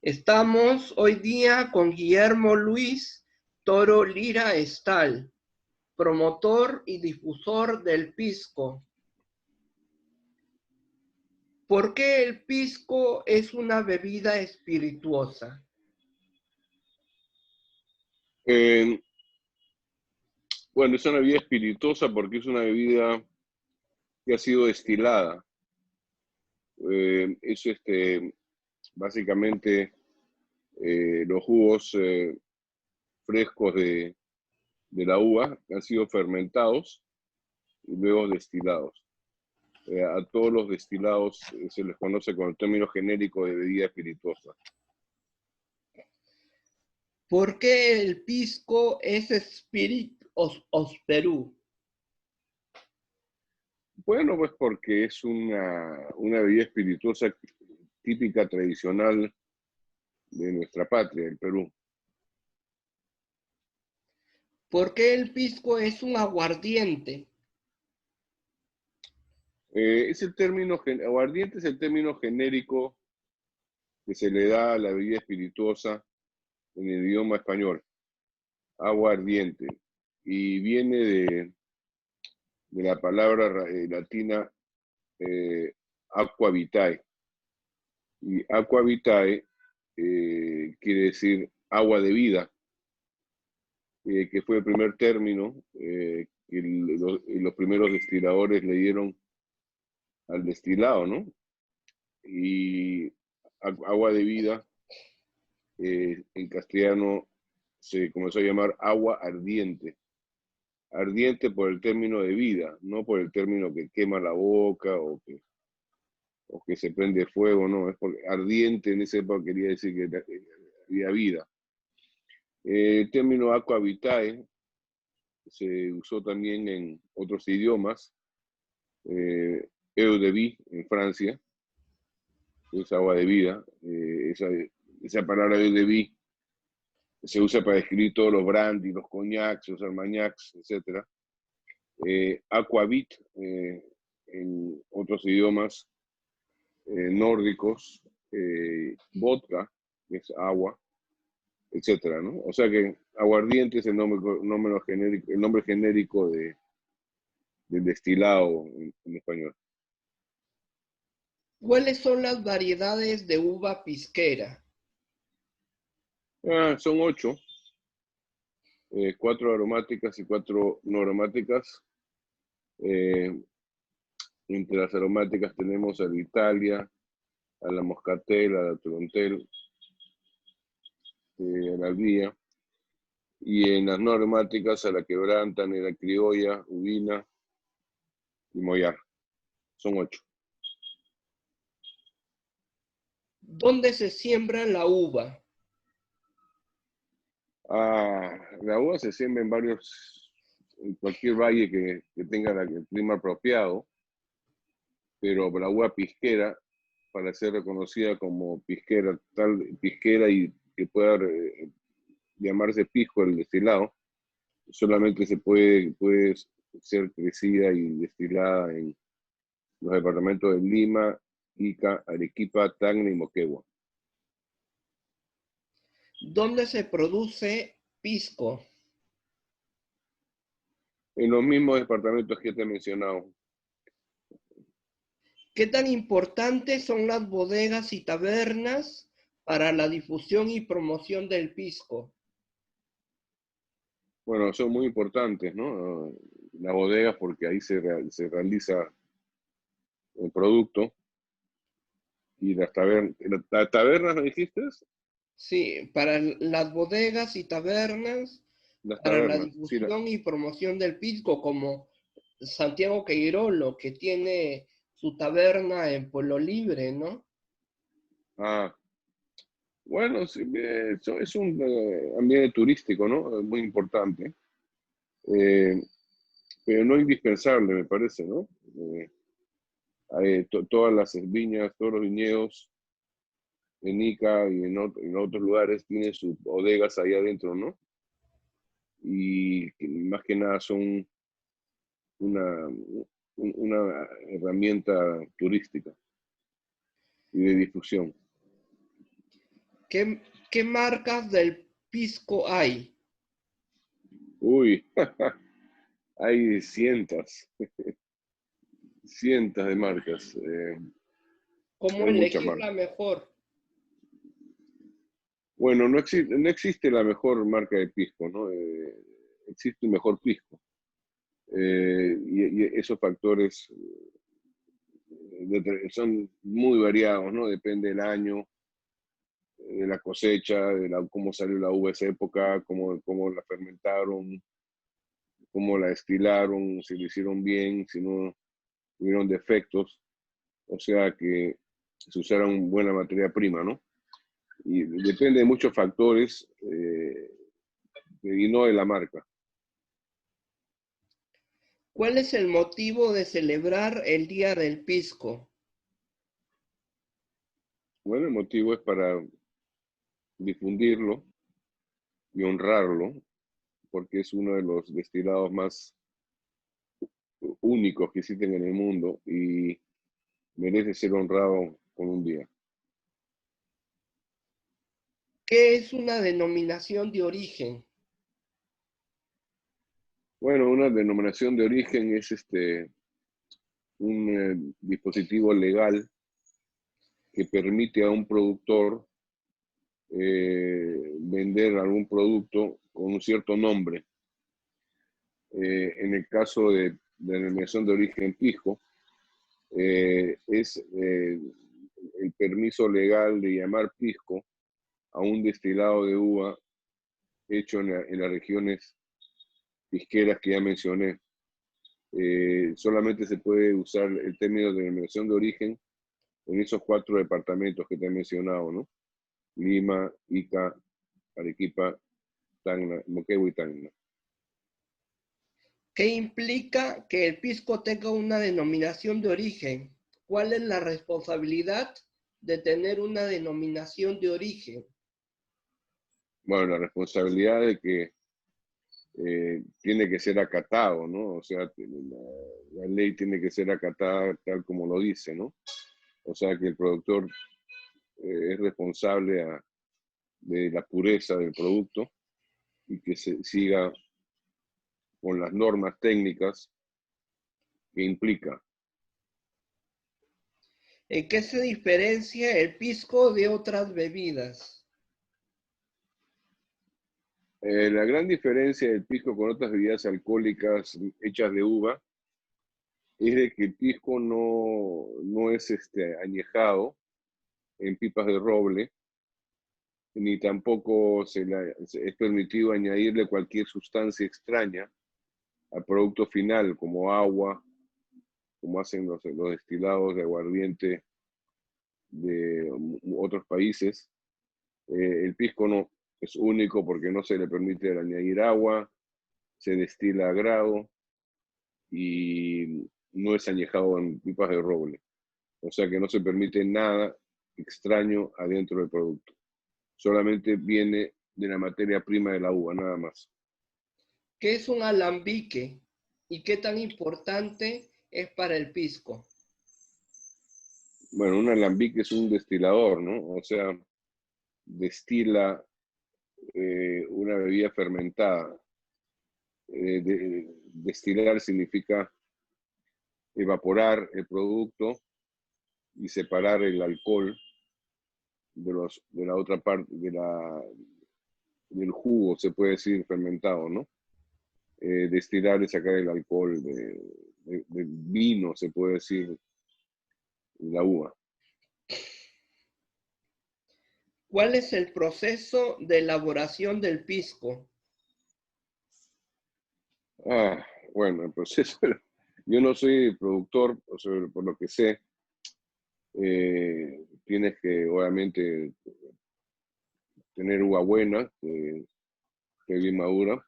Estamos hoy día con Guillermo Luis Toro Lira Estal, promotor y difusor del pisco. ¿Por qué el pisco es una bebida espirituosa? Bueno, es una bebida espirituosa porque es una bebida que ha sido destilada. Básicamente los jugos frescos de la uva han sido fermentados y luego destilados. A todos los destilados se les conoce con el término genérico de bebida espirituosa. ¿Por qué el pisco es Spirit of Perú? Bueno, pues porque es una bebida espirituosa típica, tradicional de nuestra patria, el Perú. ¿Por qué el pisco es un aguardiente? Aguardiente es el término genérico que se le da a la bebida espirituosa en el idioma español, aguardiente, y viene de la palabra latina aqua vitae. Y aqua vitae quiere decir agua de vida, que fue el primer término que los primeros destiladores le dieron al destilado, ¿no? Y agua de vida, en castellano se comenzó a llamar agua ardiente. Ardiente por el término de vida, no por el término que quema la boca o que se prende fuego, no, es porque ardiente en esa época quería decir que había vida. El término aqua vitae se usó también en otros idiomas, eau de vie en Francia, es agua de vida, esa palabra eau de vie se usa para describir todos los brandy, los cognacs, los armagnacs, etc. Aquavit, en otros idiomas nórdicos, vodka, que es agua, etcétera, ¿no? O sea que aguardiente es el nombre genérico del destilado en español. ¿Cuáles son las variedades de uva pisquera? Son 8, 4 aromáticas y 4 no aromáticas. Entre las aromáticas tenemos a la Italia, a la Moscatel, a la Trontel, a la Albía. Y en las no aromáticas a la Quebranta, Negra Criolla, Ubina y Mollar. Son 8. ¿Dónde se siembra la uva? La uva se siembra en cualquier valle que tenga el clima apropiado, pero la uva pisquera, para ser reconocida como pisquera, tal pisquera y que pueda llamarse pisco el destilado, solamente puede ser crecida y destilada en los departamentos de Lima, Ica, Arequipa, Tacna y Moquegua. ¿Dónde se produce pisco? En los mismos departamentos que te he mencionado. ¿Qué tan importantes son las bodegas y tabernas para la difusión y promoción del pisco? Bueno, son muy importantes, ¿no? Las bodegas, porque ahí se realiza el producto. Y las tabernas, ¿me dijiste? Sí, para las bodegas y tabernas, Las para la tabernas, sí. difusión y promoción del pisco, como Santiago Queirolo, que tiene su taberna en Pueblo Libre, ¿no? Bueno, sí, eso es un ambiente turístico, ¿no? Muy importante. Pero no indispensable, me parece, ¿no? Todas las viñas, todos los viñedos en Ica y en otros lugares tienen sus bodegas ahí adentro, ¿no? Y más que nada son una herramienta turística y de difusión. ¿Qué marcas del pisco hay? Uy, hay cientos de marcas. ¿Cómo Hay muchas elegir marcas. la mejor? Bueno, no existe la mejor marca de pisco, ¿no? Existe un mejor pisco. Y esos factores son muy variados, ¿no? Depende del año, de la cosecha, cómo salió la uva esa época, cómo la fermentaron, cómo la destilaron, si lo hicieron bien, si no tuvieron defectos. O sea que se usaron buena materia prima, ¿no? Y depende de muchos factores y no de la marca. ¿Cuál es el motivo de celebrar el Día del Pisco? Bueno, el motivo es para difundirlo y honrarlo, porque es uno de los destilados más únicos que existen en el mundo y merece ser honrado con un día. ¿Qué es una denominación de origen? Bueno, una denominación de origen es un dispositivo legal que permite a un productor vender algún producto con un cierto nombre. En el caso de denominación de origen pisco, es el permiso legal de llamar pisco a un destilado de uva hecho en las regiones pisqueras que ya mencioné. Solamente se puede usar el término de denominación de origen en esos 4 departamentos que te he mencionado, ¿no? Lima, Ica, Arequipa, Tacna, Moquegua y Tacna. ¿Qué implica que el pisco tenga una denominación de origen? ¿Cuál es la responsabilidad de tener una denominación de origen? Bueno, la responsabilidad de que tiene que ser acatado, ¿no? O sea, la ley tiene que ser acatada tal como lo dice, ¿no? O sea, que el productor es responsable de la pureza del producto y que se siga con las normas técnicas que implica. ¿En qué se diferencia el pisco de otras bebidas? La gran diferencia del pisco con otras bebidas alcohólicas hechas de uva es de que el pisco no es añejado en pipas de roble, ni tampoco es permitido añadirle cualquier sustancia extraña al producto final, como agua, como hacen los destilados de aguardiente de otros países. El pisco no es único porque no se le permite añadir agua, se destila a grado y no es añejado en pipas de roble. O sea que no se permite nada extraño adentro del producto. Solamente viene de la materia prima de la uva, nada más. ¿Qué es un alambique y qué tan importante es para el pisco? Bueno, un alambique es un destilador, ¿no? O sea, destila una bebida fermentada. Destilar significa evaporar el producto y separar el alcohol de la otra parte, del jugo, se puede decir, fermentado, ¿no? Destilar y sacar el alcohol del vino, se puede decir, la uva. ¿Cuál es el proceso de elaboración del pisco? Ah, bueno, el proceso, yo no soy productor, o sea, por lo que sé, tienes que obviamente tener uva buena, que bien madura,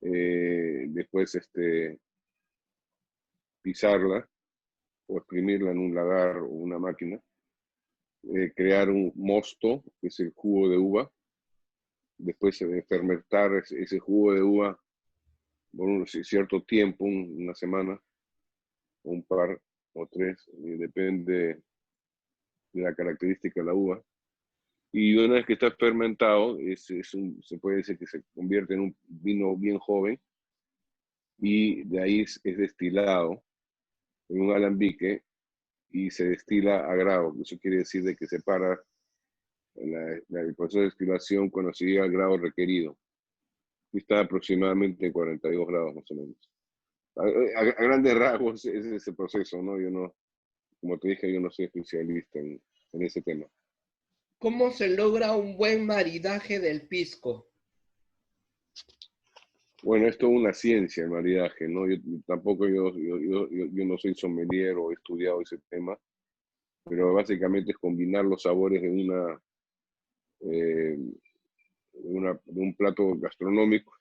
después pisarla o exprimirla en un lagar o una máquina, crear un mosto, que es el jugo de uva, después fermentar ese jugo de uva por un cierto tiempo, una semana, un par o 3, depende de la característica de la uva. Y una vez que está fermentado, se puede decir que se convierte en un vino bien joven, y de ahí es destilado en un alambique y se destila a grado. Eso quiere decir de que se para el proceso de destilación cuando se llega al grado requerido. Y está aproximadamente en 42 grados más o menos. A grandes rasgos es ese proceso, ¿no? Yo no, como te dije, yo no soy especialista en ese tema. ¿Cómo se logra un buen maridaje del pisco? Bueno, es toda una ciencia el maridaje, ¿no? Tampoco yo no soy sommelier o he estudiado ese tema, pero básicamente es combinar los sabores eh, de un plato gastronómico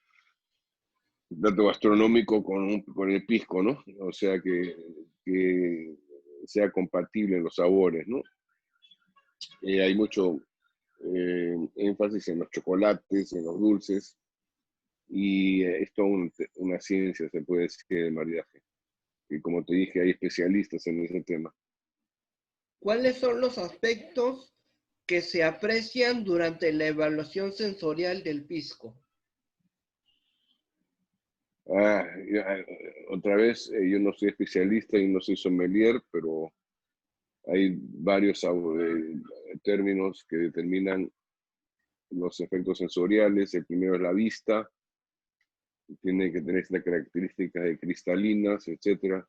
con el pisco, ¿no? O sea, que sea compatible en los sabores, ¿no? Hay mucho énfasis en los chocolates, en los dulces, y es toda una ciencia, se puede decir, de maridaje. Y como te dije, hay especialistas en ese tema. ¿Cuáles son los aspectos que se aprecian durante la evaluación sensorial del pisco? Otra vez, yo no soy especialista y no soy sommelier, pero hay varios términos que determinan los efectos sensoriales. El primero es la vista, tiene que tener estas características de cristalinas, etc.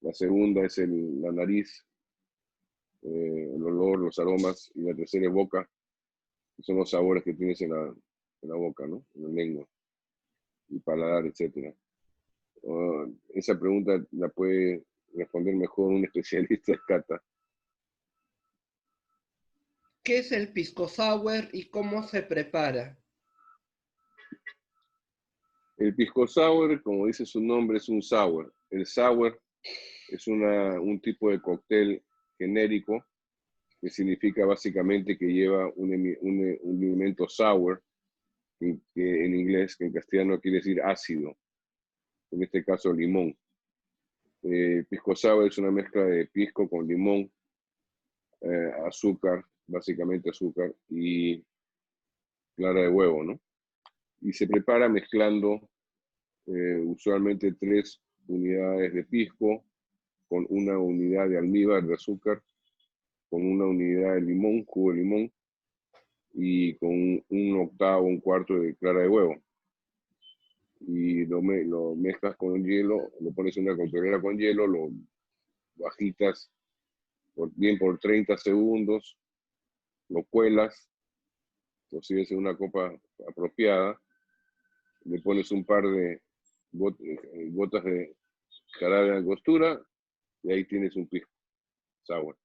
La segunda es la nariz, el olor, los aromas, y la tercera es boca, que son los sabores que tienes en la boca, ¿no? En la lengua, y paladar, etc. Esa pregunta la puede responder mejor un especialista de cata. ¿Qué es el pisco sour y cómo se prepara? El pisco sour, como dice su nombre, es un sour. El sour es un tipo de cóctel genérico que significa básicamente que lleva un elemento sour, que en inglés, que en castellano quiere decir ácido, en este caso limón. Pisco sour es una mezcla de pisco con limón, azúcar, básicamente azúcar, y clara de huevo, ¿no? Y se prepara mezclando usualmente 3 unidades de pisco con una unidad de almíbar de azúcar, con una unidad de limón, jugo de limón, y con un octavo, un cuarto de clara de huevo. Y lo mezclas con hielo, lo pones en una coctelera con hielo, lo agitas bien por 30 segundos, lo cuelas, lo sirves en una copa apropiada, le pones un par de gotas de jarabe de angostura, y ahí tienes un pisco sour.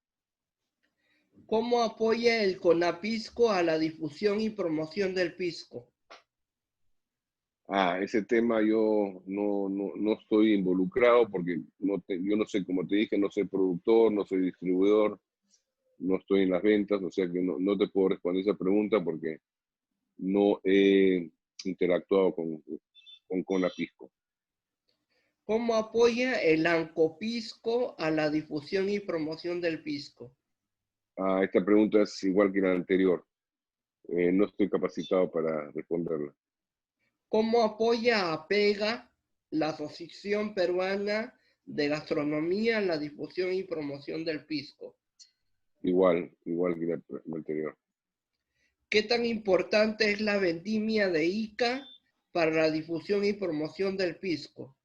¿Cómo apoya el CONAPISCO a la difusión y promoción del pisco? Ese tema yo no estoy involucrado porque yo no sé, como te dije, no soy productor, no soy distribuidor, no estoy en las ventas, o sea que no te puedo responder esa pregunta porque no he interactuado con Conapisco. ¿Cómo apoya el ANCOPISCO a la difusión y promoción del pisco? Esta pregunta es igual que la anterior. No estoy capacitado para responderla. ¿Cómo apoya a PEGA, la Asociación Peruana de Gastronomía, la difusión y promoción del pisco? Igual que la anterior. ¿Qué tan importante es la vendimia de Ica para la difusión y promoción del pisco?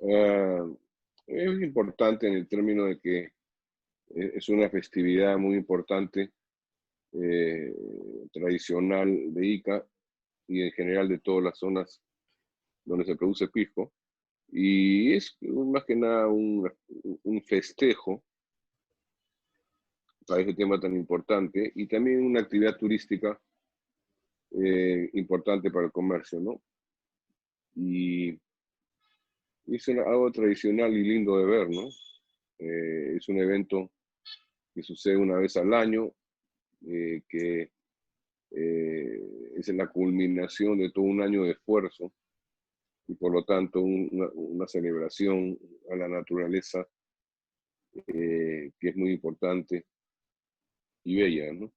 Es importante en el término de que es una festividad muy importante, tradicional de Ica y en general de todas las zonas donde se produce pisco. Y es más que nada un festejo para ese tema tan importante, y también una actividad turística importante para el comercio, ¿no? Y es algo tradicional y lindo de ver, ¿no? Es un evento que sucede una vez al año, que es la culminación de todo un año de esfuerzo, y por lo tanto una celebración a la naturaleza, que es muy importante y bella, ¿no?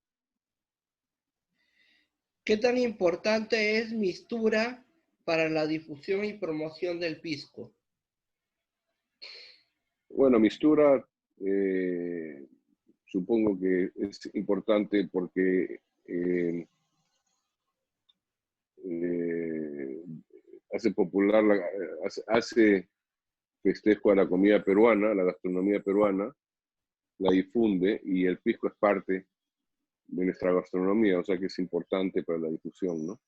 ¿Qué tan importante es Mistura para la difusión y promoción del pisco? Bueno, Mistura supongo que es importante porque eh, hace popular, hace festejo a la comida peruana, la gastronomía peruana, la difunde y el pisco es parte de nuestra gastronomía, o sea que es importante para la difusión, ¿no?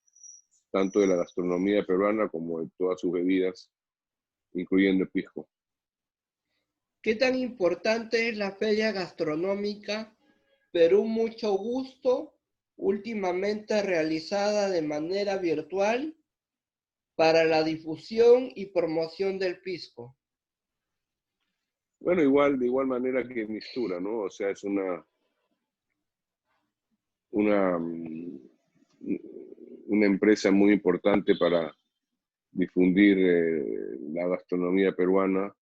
Tanto de la gastronomía peruana como de todas sus bebidas, incluyendo el pisco. ¿Qué tan importante es la feria gastronómica Perú Mucho Gusto, últimamente realizada de manera virtual para la difusión y promoción del pisco? Bueno, de igual manera que Mistura, ¿no? O sea, es una, una empresa muy importante para difundir la gastronomía peruana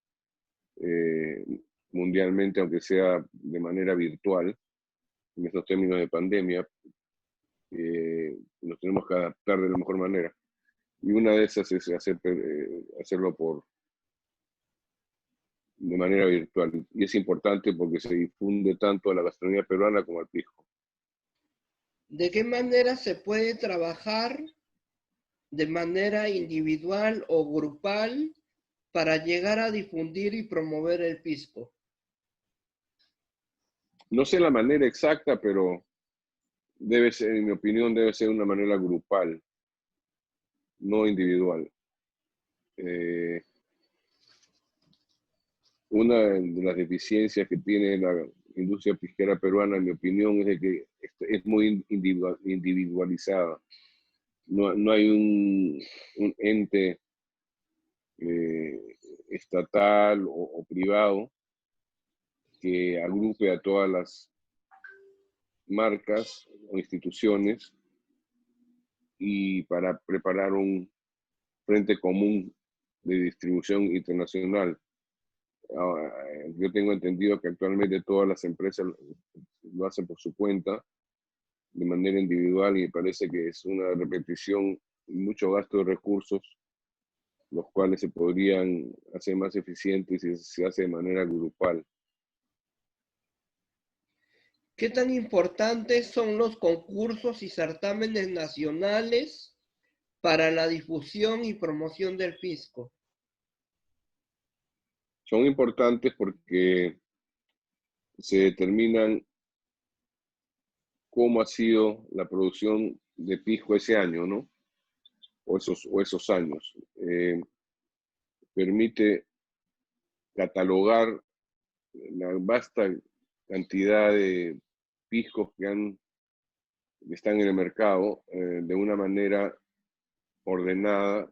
eh, mundialmente, aunque sea de manera virtual, en estos términos de pandemia, nos tenemos que adaptar de la mejor manera. Y una de esas es hacerlo de manera virtual. Y es importante porque se difunde tanto a la gastronomía peruana como al pisco. ¿De qué manera se puede trabajar de manera individual o grupal para llegar a difundir y promover el pisco? No sé la manera exacta, pero debe ser, en mi opinión, debe ser una manera grupal, no individual. Eh, una de las deficiencias que tiene la industria pisquera peruana, en mi opinión, es de que es muy individualizada. No hay un ente estatal o privado que agrupe a todas las marcas o instituciones y para preparar un frente común de distribución internacional. Yo tengo entendido que actualmente todas las empresas lo hacen por su cuenta, de manera individual, y me parece que es una repetición y mucho gasto de recursos, los cuales se podrían hacer más eficientes si se hace de manera grupal. ¿Qué tan importantes son los concursos y certámenes nacionales para la difusión y promoción del pisco? Son importantes porque se determinan cómo ha sido la producción de pisco ese año, ¿no? O esos años. Permite catalogar la vasta cantidad de piscos que están en el mercado de una manera ordenada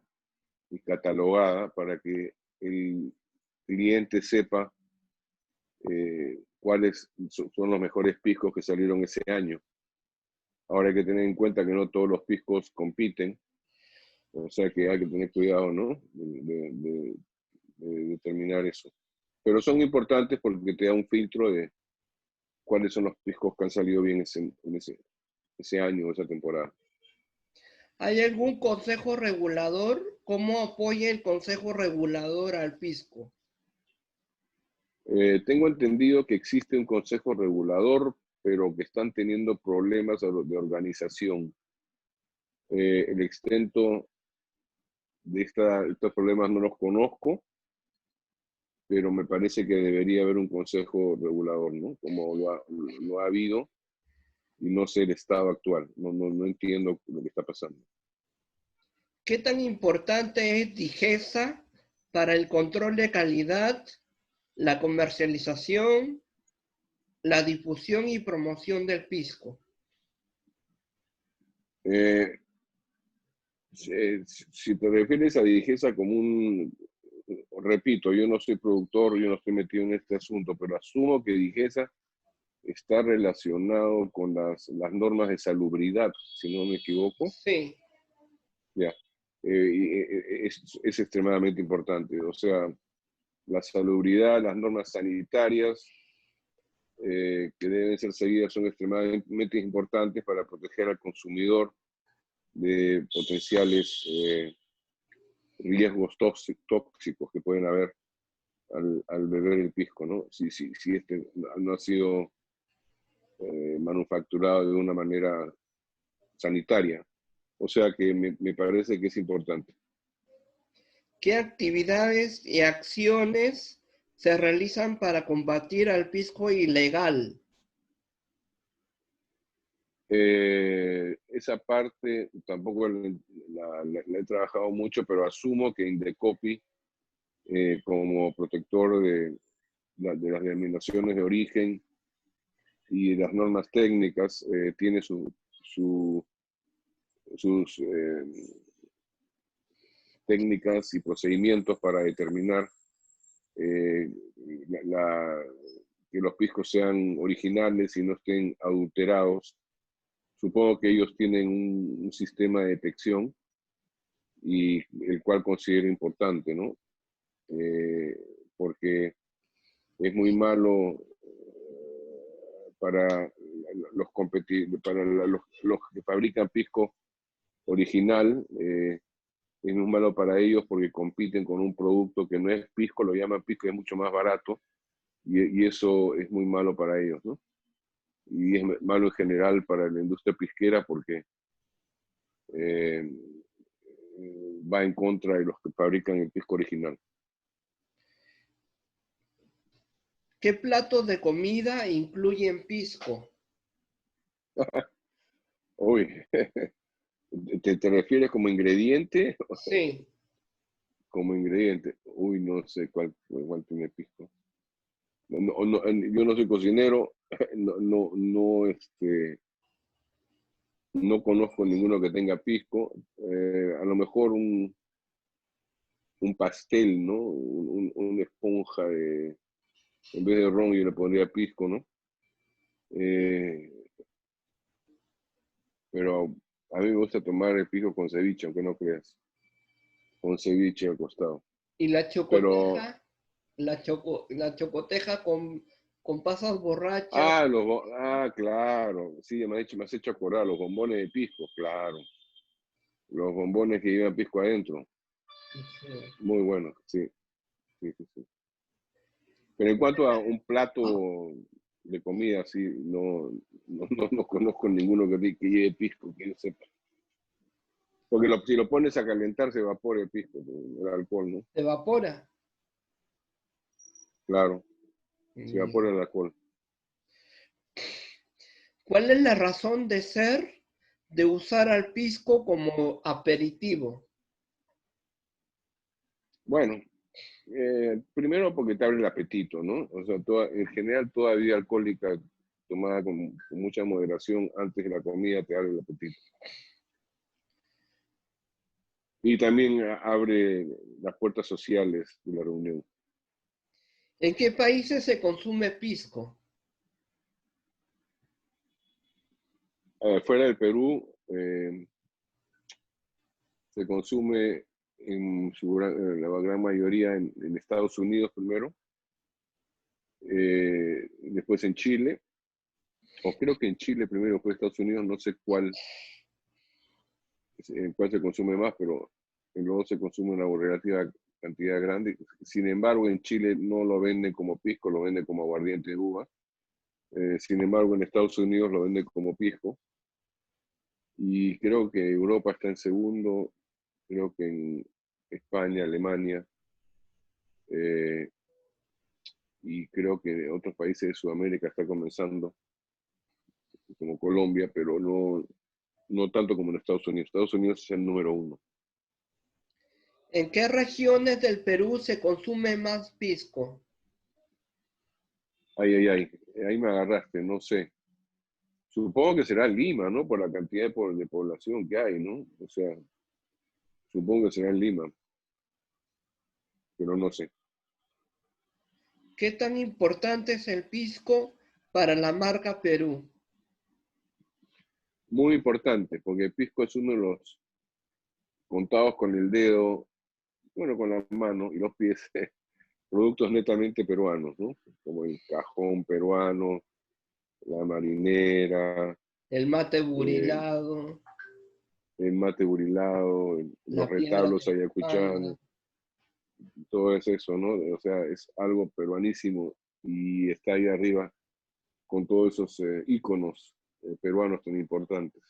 y catalogada para que el cliente sepa cuáles son los mejores piscos que salieron ese año. Ahora hay que tener en cuenta que no todos los piscos compiten, o sea que hay que tener cuidado, ¿no? De determinar eso. Pero son importantes porque te da un filtro de cuáles son los piscos que han salido bien ese año o esa temporada. ¿Hay algún consejo regulador? ¿Cómo apoya el consejo regulador al pisco? Tengo entendido que existe un consejo regulador, pero que están teniendo problemas de organización. El extento de estos problemas no los conozco, pero me parece que debería haber un consejo regulador, ¿no? Como lo ha habido, y no sé el estado actual. No entiendo lo que está pasando. ¿Qué tan importante es DIGESA para el control de calidad, la comercialización, la difusión y promoción del pisco? Eh, si te refieres a Digesa como repito, yo no soy productor, yo no estoy metido en este asunto, pero asumo que Digesa está relacionado con las normas de salubridad, si no me equivoco. Sí. Ya. Es extremadamente importante. O sea, la salubridad, las normas sanitarias que deben ser seguidas son extremadamente importantes para proteger al consumidor de potenciales riesgos tóxicos que pueden haber al beber el pisco, ¿no? Si este no ha sido manufacturado de una manera sanitaria. O sea que me parece que es importante. ¿Qué actividades y acciones se realizan para combatir al pisco ilegal? Esa parte tampoco la he trabajado mucho, pero asumo que Indecopi, como protector de las denominaciones de origen y las normas técnicas, tiene sus técnicas y procedimientos para determinar que los piscos sean originales y no estén adulterados. Supongo que ellos tienen un sistema de detección y el cual considero importante, ¿no? Porque es muy malo para los que fabrican pisco original, es muy malo para ellos porque compiten con un producto que no es pisco, lo llaman pisco y es mucho más barato, y eso es muy malo para ellos, ¿no? Y es malo en general para la industria pisquera porque va en contra de los que fabrican el pisco original. ¿Qué platos de comida incluyen pisco? Uy, ¿te refieres como ingrediente? Sí. Como ingrediente. Uy, no sé cuál tiene pisco. Yo no soy cocinero, no conozco ninguno que tenga pisco. A lo mejor un pastel, ¿no? Una esponja en vez de ron yo le pondría pisco, ¿no? Pero a mí me gusta tomar el pisco con ceviche, aunque no creas. Con ceviche al costado. ¿Y la Pero, chocoteja? La chocoteja con pasas borrachas. claro. Sí, me has hecho acordar, los bombones de pisco, claro. Los bombones que llevan pisco adentro. Sí. Muy buenos, sí. Sí. Pero en cuanto a un plato de comida, sí, no conozco ninguno que lleve pisco, que yo sepa. Porque si lo pones a calentar se evapora el pisco, el alcohol, ¿no? ¿Se evapora? Claro, se evapora Mm. el alcohol. ¿Cuál es la razón de ser de usar al pisco como aperitivo? Bueno, primero porque te abre el apetito, ¿no? O sea, en general toda bebida alcohólica tomada con mucha moderación antes de la comida te abre el apetito. Y también abre las puertas sociales de la reunión. ¿En qué países se consume pisco? Fuera del Perú, se consume la gran mayoría en Estados Unidos primero, después en Chile, o creo que en Chile primero, después Estados Unidos, no sé cuál se consume más, pero luego se consume una relativa cantidad grande. Sin embargo, en Chile no lo venden como pisco, lo venden como aguardiente de uva. Sin embargo, en Estados Unidos lo venden como pisco. Y creo que Europa está en segundo, creo que en España, Alemania, eh, y creo que otros países de Sudamérica está comenzando, como Colombia, pero no tanto como en Estados Unidos. Estados Unidos es el número uno. ¿En qué regiones del Perú se consume más pisco? Ay, ahí me agarraste, no sé. Supongo que será Lima, ¿no? Por la cantidad de población que hay, ¿no? O sea, supongo que será en Lima, pero no sé. ¿Qué tan importante es el pisco para la marca Perú? Muy importante, porque el pisco es uno de los contados con el dedo, bueno, con la mano y los pies, productos netamente peruanos, ¿no? Como el cajón peruano, la marinera, el mate eh, burilado, el mate burilado, los la piedra retablos de ayacuchanos, Copanga. todo es eso, ¿no? O sea, es algo peruanísimo y está ahí arriba con todos esos íconos peruanos tan importantes.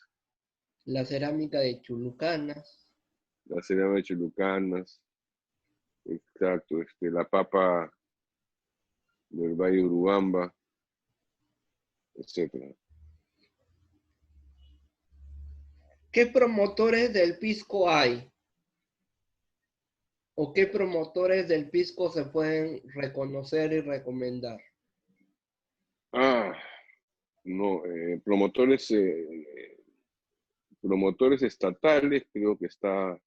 La cerámica de Chulucanas, La cerámica de Chulucanas, exacto, la papa del Valle de Urubamba, etcétera. ¿qué promotores del pisco hay? ¿O qué promotores del pisco se pueden reconocer y recomendar? Ah, no, promotores estatales, creo que está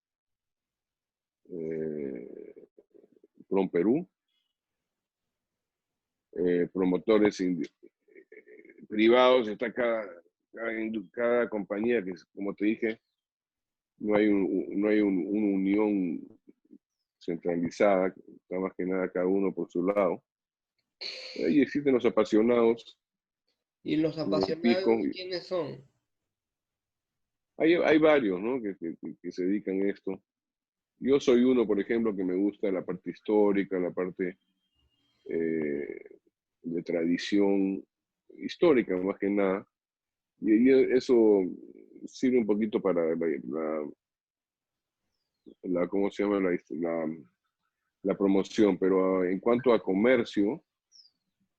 Prom Perú, promotores privados, está cada compañía que, como te dije, no hay una unión centralizada, está más que nada cada uno por su lado. Ahí existen los apasionados ¿Y los del pisco. apasionados quiénes son? Hay varios, ¿no? Que se dedican a esto. Yo soy uno, por ejemplo, que me gusta la parte histórica, la parte de tradición histórica, más que nada. Y eso sirve un poquito para ¿cómo se llama? La promoción. Pero en cuanto a comercio,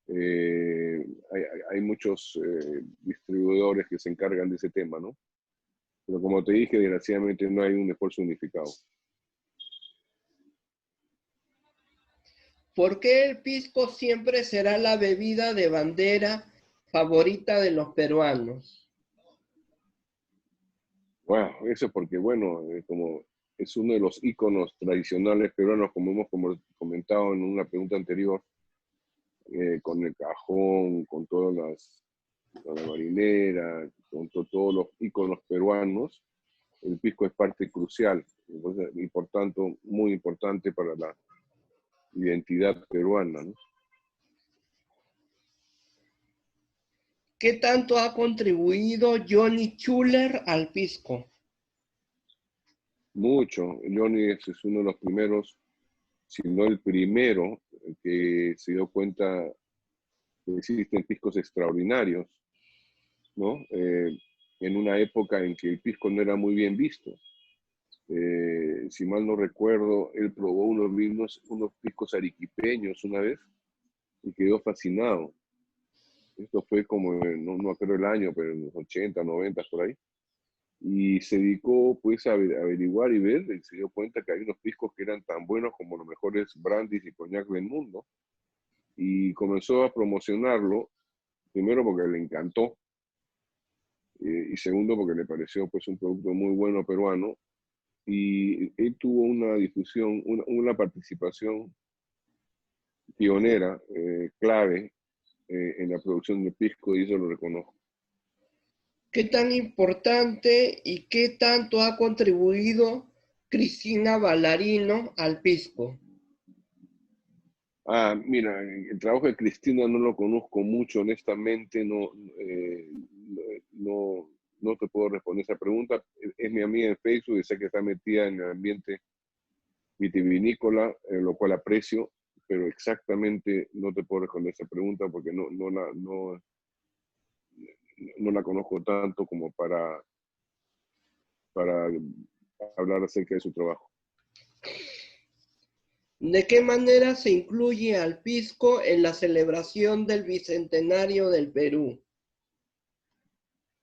hay muchos distribuidores que se encargan de ese tema, ¿no? Pero como te dije, desgraciadamente no hay un esfuerzo unificado. ¿Por qué el pisco siempre será la bebida de bandera favorita de los peruanos? Wow, eso porque, bueno, como es uno de los íconos tradicionales peruanos, como hemos comentado en una pregunta anterior, con el cajón, con con la marinera, con todos los íconos peruanos, el pisco es parte crucial, entonces, y por tanto muy importante para la identidad peruana, ¿no? ¿Qué tanto ha contribuido Johnny Schuller al pisco? Mucho. Johnny es uno de los primeros, si no el primero, que se dio cuenta que existen piscos extraordinarios, ¿no? En una época en que el pisco no era muy bien visto. Si mal no recuerdo, él probó unos piscos arequipeños una vez y quedó fascinado. Esto fue como, no me acuerdo el año, pero en los 80, 90, por ahí. Y se dedicó pues a averiguar y ver, y se dio cuenta que hay unos piscos que eran tan buenos como los mejores brandis y coñac del mundo. Y comenzó a promocionarlo, primero porque le encantó, y segundo porque le pareció pues un producto muy bueno peruano, y él tuvo una difusión, una participación pionera, clave, en la producción de pisco, y eso lo reconozco. ¿Qué tan importante y qué tanto ha contribuido Cristina Ballarino al pisco? Ah, mira, el trabajo de Cristina no lo conozco mucho, honestamente, no, no te puedo responder esa pregunta. Es mi amiga en Facebook y sé que está metida en el ambiente vitivinícola, lo cual aprecio, pero exactamente no te puedo responder esa pregunta porque no la conozco tanto como para hablar acerca de su trabajo. ¿De qué manera se incluye al pisco en la celebración del Bicentenario del Perú?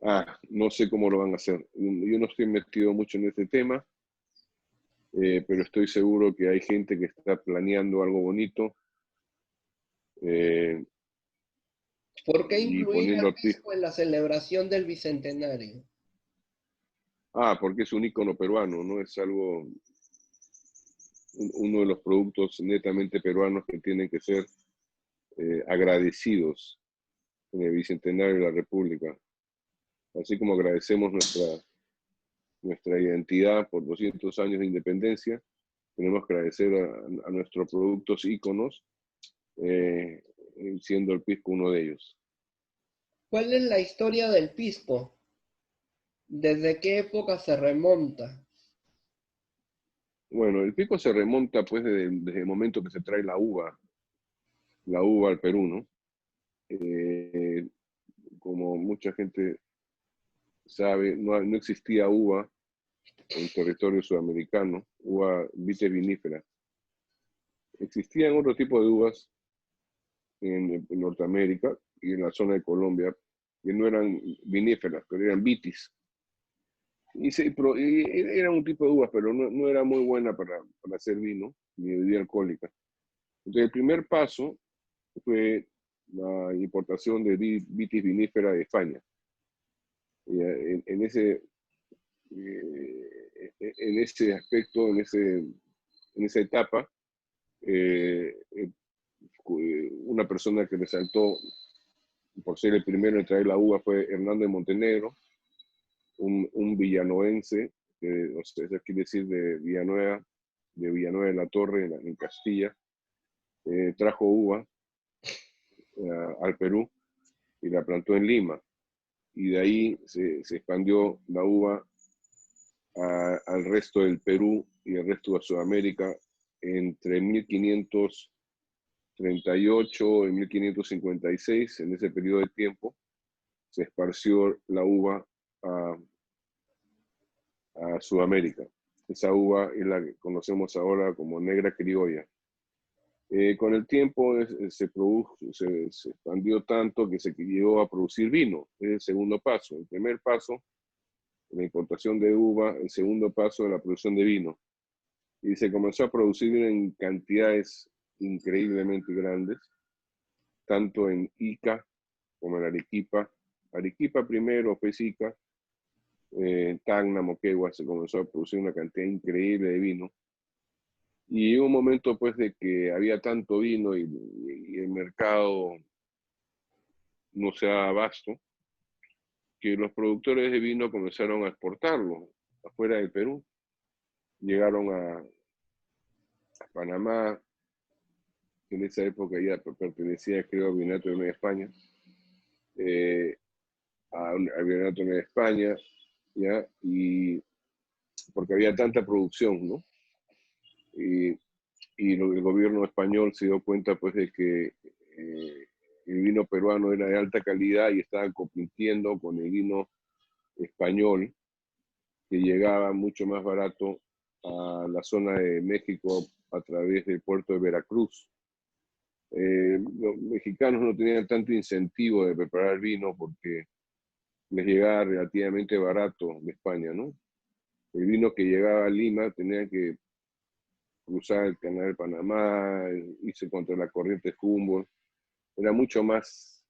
Ah, no sé cómo lo van a hacer. Yo no estoy metido mucho en este tema, pero estoy seguro que hay gente que está planeando algo bonito eh, ¿Por qué y incluir poniendo al a pisco. pisco en la celebración del Bicentenario? Ah, porque es un ícono peruano, ¿no? Es algo, uno de los productos netamente peruanos que tienen que ser agradecidos en el Bicentenario de la República. Así como agradecemos nuestra identidad por 200 años de independencia, tenemos que agradecer a nuestros productos íconos, siendo el pisco uno de ellos. ¿Cuál es la historia del pisco? ¿Desde qué época se remonta? Bueno, el pisco se remonta pues desde el momento que se trae la uva al Perú, ¿no? Eh, Como mucha gente sabe, no existía uva en territorio sudamericano, uva vitis vinífera. Existían otro tipo de uvas en Norteamérica y en la zona de Colombia, que no eran viníferas, pero eran vitis. Y era un tipo de uvas, pero no era muy buena para hacer vino, ni bebida alcohólica. Entonces, el primer paso fue la importación de vitis vinífera de España. Y en ese aspecto, en esa etapa, una persona que resaltó por ser el primero en traer la uva fue Hernando de Montenegro, un villanoense, o sea, eso quiere decir de Villanueva de la Torre, en Castilla. Trajo uva al Perú y la plantó en Lima. Y de ahí se expandió la uva al resto del Perú y el resto de Sudamérica entre 1538 y 1556. En ese periodo de tiempo se esparció la uva a Sudamérica. Esa uva es la que conocemos ahora como negra criolla. Con el tiempo se expandió tanto que se llegó a producir vino. Es el segundo paso. El primer paso, la importación de uva. El segundo paso, la producción de vino. Y se comenzó a producir en cantidades increíblemente grandes, tanto en Ica como en Arequipa. Arequipa primero, pues Ica. En Tacna, Moquegua, se comenzó a producir una cantidad increíble de vino. Y hubo un momento pues de que había tanto vino y el mercado no se daba abasto, que los productores de vino comenzaron a exportarlo afuera del Perú. Llegaron a Panamá, que en esa época ya pertenecía, creo, al Virreinato de Nueva España, al Virreinato de Nueva España, ¿ya? Y porque había tanta producción, ¿no? Y el gobierno español se dio cuenta pues de que el vino peruano era de alta calidad y estaba compitiendo con el vino español, que llegaba mucho más barato a la zona de México a través del puerto de Veracruz. Los mexicanos no tenían tanto incentivo de preparar vino porque les llegaba relativamente barato de España, ¿no? El vino que llegaba a Lima tenía que cruzar el canal de Panamá, irse contra la corriente Humboldt. Era mucho más,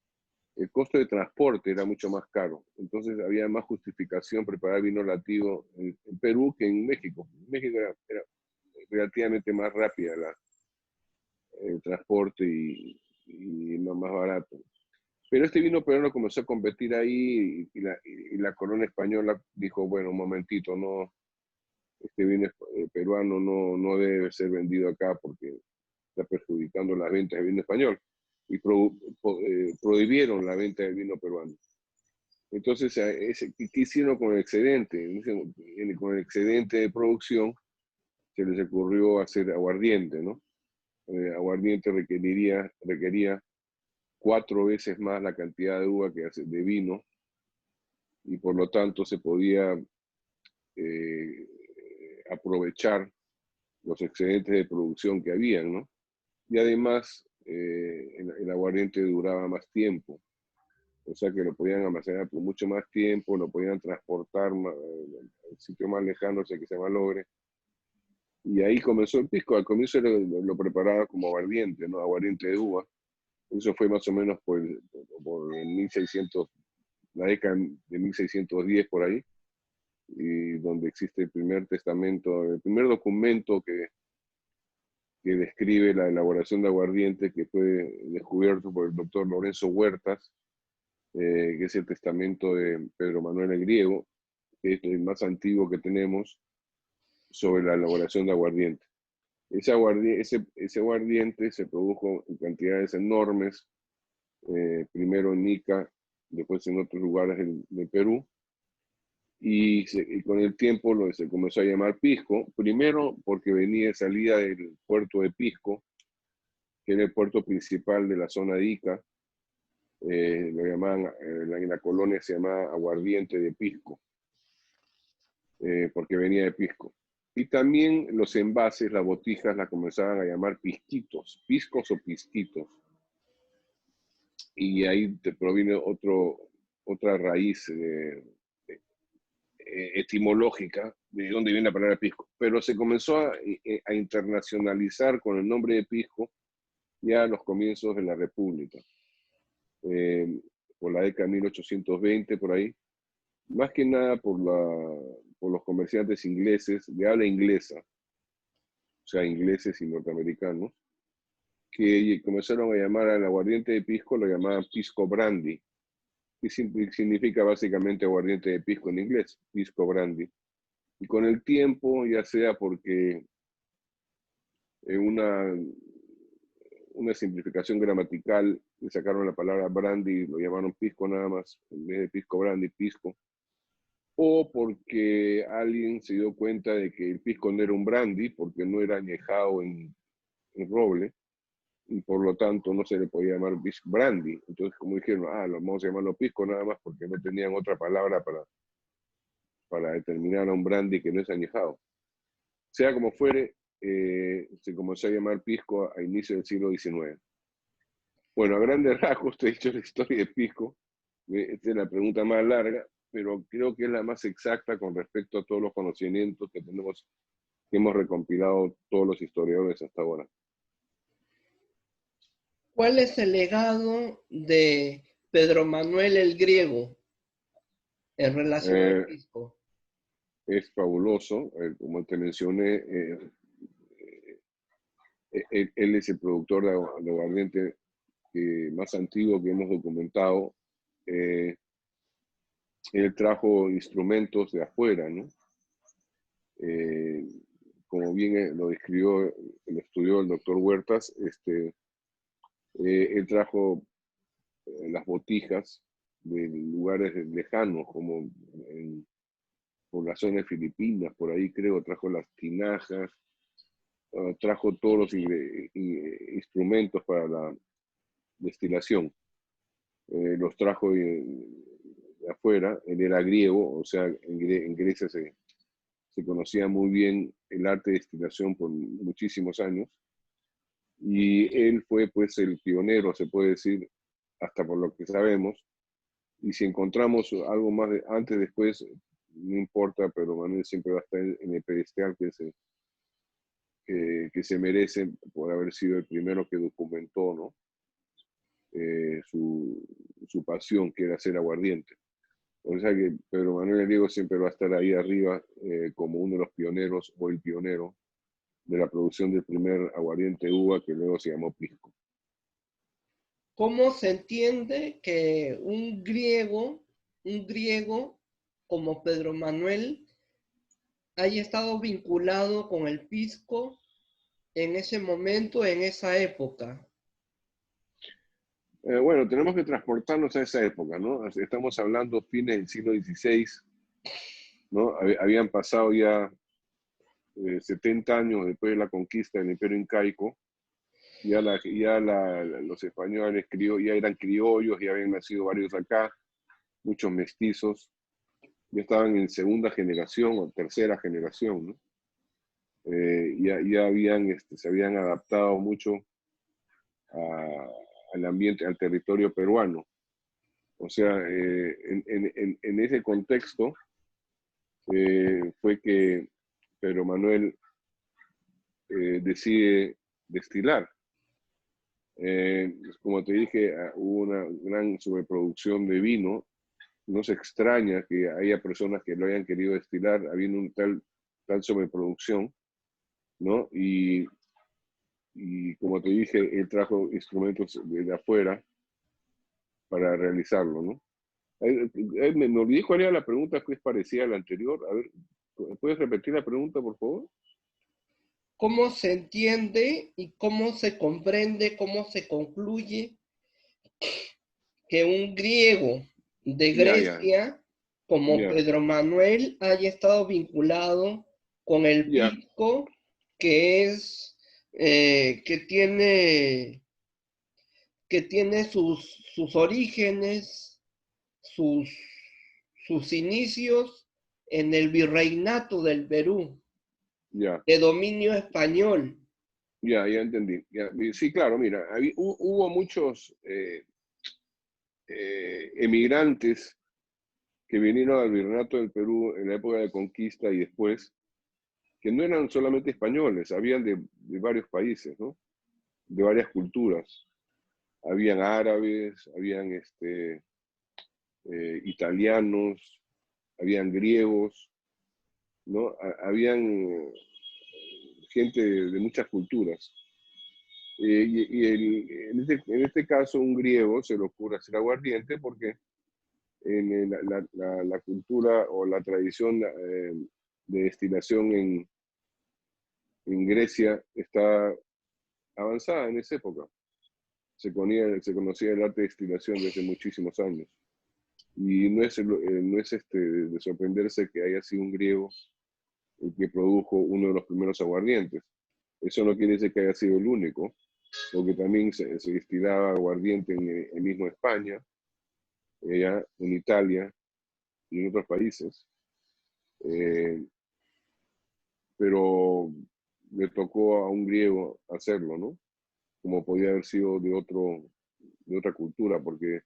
el costo de transporte era mucho más caro. Entonces había más justificación preparar vino nativo en Perú que en México. En México era relativamente más rápida el transporte y más barato. Pero este vino peruano comenzó a competir ahí y la corona española dijo, bueno, un momentito, no, este vino peruano no debe ser vendido acá porque está perjudicando las ventas de vino español. Y prohibieron la venta de vino peruano. Entonces, ¿qué hicieron con el excedente? Con el excedente de producción se les ocurrió hacer aguardiente, ¿no? Aguardiente requería 4 veces más la cantidad de uva que hace de vino y por lo tanto se podía aprovechar los excedentes de producción que habían, ¿no? Y además el aguardiente duraba más tiempo, o sea que lo podían almacenar por mucho más tiempo, lo podían transportar al sitio más lejano, o sea que se malogre. Y ahí comenzó el pisco. Al comienzo lo preparaba como aguardiente, ¿no? Aguardiente de uva. Eso fue más o menos por 1600, la década de 1610 por ahí, y donde existe el primer testamento, el primer documento que describe la elaboración de aguardiente, que fue descubierto por el doctor Lorenzo Huertas, que es el testamento de Pedro Manuel el Griego, que es el más antiguo que tenemos sobre la elaboración de aguardiente. Ese aguardiente se produjo en cantidades enormes, primero en Ica después en otros lugares del Perú, y con el tiempo se comenzó a llamar pisco, primero porque salía del puerto de Pisco, que era el puerto principal de la zona de Ica. Lo llamaban, en la colonia se llamaba aguardiente de Pisco, porque venía de Pisco. Y también los envases, las botijas, las comenzaban a llamar pisquitos, piscos o pisquitos. Y ahí te proviene otra raíz etimológica de dónde viene la palabra pisco. Pero se comenzó a internacionalizar con el nombre de pisco ya a los comienzos de la República. Por la década de 1820, por ahí. Más que nada por los comerciantes ingleses, de habla inglesa, o sea, ingleses y norteamericanos, que comenzaron a llamar al aguardiente de pisco, lo llamaban pisco brandy, que significa básicamente aguardiente de pisco en inglés, pisco brandy. Y con el tiempo, ya sea porque una simplificación gramatical, le sacaron la palabra brandy y lo llamaron pisco nada más, en vez de pisco brandy, pisco, o porque alguien se dio cuenta de que el pisco no era un brandy, porque no era añejado en roble, y por lo tanto no se le podía llamar brandy. Entonces, como dijeron, lo vamos a llamarlo pisco nada más porque no tenían otra palabra para determinar a un brandy que no es añejado. Sea como fuere, se comenzó a llamar pisco a inicio del siglo XIX. Bueno, a grandes rasgos te he dicho la historia de pisco. Esta es la pregunta más larga, pero creo que es la más exacta con respecto a todos los conocimientos que hemos recompilado todos los historiadores hasta ahora. ¿Cuál es el legado de Pedro Manuel el Griego en relación al pisco? Es fabuloso, como te mencioné, él es el productor de aguardiente más antiguo que hemos documentado. Él trajo instrumentos de afuera, ¿no? Como bien lo describió, lo estudió el doctor Huertas, él trajo las botijas de lugares lejanos, como en poblaciones filipinas, por ahí creo, trajo las tinajas, trajo todos los instrumentos para la destilación. Los trajo de afuera, él era griego, o sea, en Grecia se conocía muy bien el arte de destilación por muchísimos años, y él fue pues el pionero, se puede decir, hasta por lo que sabemos, y si encontramos algo más antes, después, no importa, pero Manuel siempre va a estar en el pedestal que se merece por haber sido el primero que documentó, ¿no? Su pasión, que era hacer aguardiente. O sea que Pedro Manuel el Griego siempre va a estar ahí arriba como uno de los pioneros o el pionero de la producción del primer aguardiente uva que luego se llamó pisco. ¿Cómo se entiende que un griego como Pedro Manuel haya estado vinculado con el pisco en ese momento, en esa época? Bueno, tenemos que transportarnos a esa época, ¿no? Estamos hablando fines del siglo XVI, ¿no? Habían pasado ya 70 años después de la conquista del Imperio Incaico. Los españoles ya eran criollos, ya habían nacido varios acá, muchos mestizos, ya estaban en segunda generación o tercera generación, ¿no? Se habían adaptado mucho al ambiente, al territorio peruano. O sea, en ese contexto fue que Pedro Manuel decide destilar. Como te dije, hubo una gran sobreproducción de vino. No se extraña que haya personas que lo hayan querido destilar, habiendo un tal sobreproducción, ¿no? Y como te dije, él trajo instrumentos de afuera para realizarlo, ¿no? Me olvidé cuál era la pregunta, que es parecida a la anterior. A ver, ¿puedes repetir la pregunta, por favor? ¿Cómo se entiende y cómo se comprende, cómo se concluye que un griego de Ya, ya, Grecia, como ya, Pedro Manuel haya estado vinculado con el ya, pisco, que es, que tiene sus orígenes, sus, sus inicios en el virreinato del Perú, ya, de dominio español. ya entendí. Ya. Sí, claro, mira, hubo muchos emigrantes que vinieron al virreinato del Perú en la época de conquista y después, que no eran solamente españoles, habían de varios países, ¿no? De varias culturas. Habían árabes, habían italianos, habían griegos, ¿no? Habían gente de muchas culturas. En este caso, un griego se le ocurre hacer aguardiente porque en la cultura o la tradición de destilación en Grecia está avanzada en esa época. Se conocía el arte de destilación desde muchísimos años. Y no es de sorprenderse que haya sido un griego el que produjo uno de los primeros aguardientes. Eso no quiere decir que haya sido el único, porque también se destilaba aguardiente en mismo España, en Italia y en otros países. Eh, pero le tocó a un griego hacerlo, ¿no? Como podía haber sido de otra cultura, porque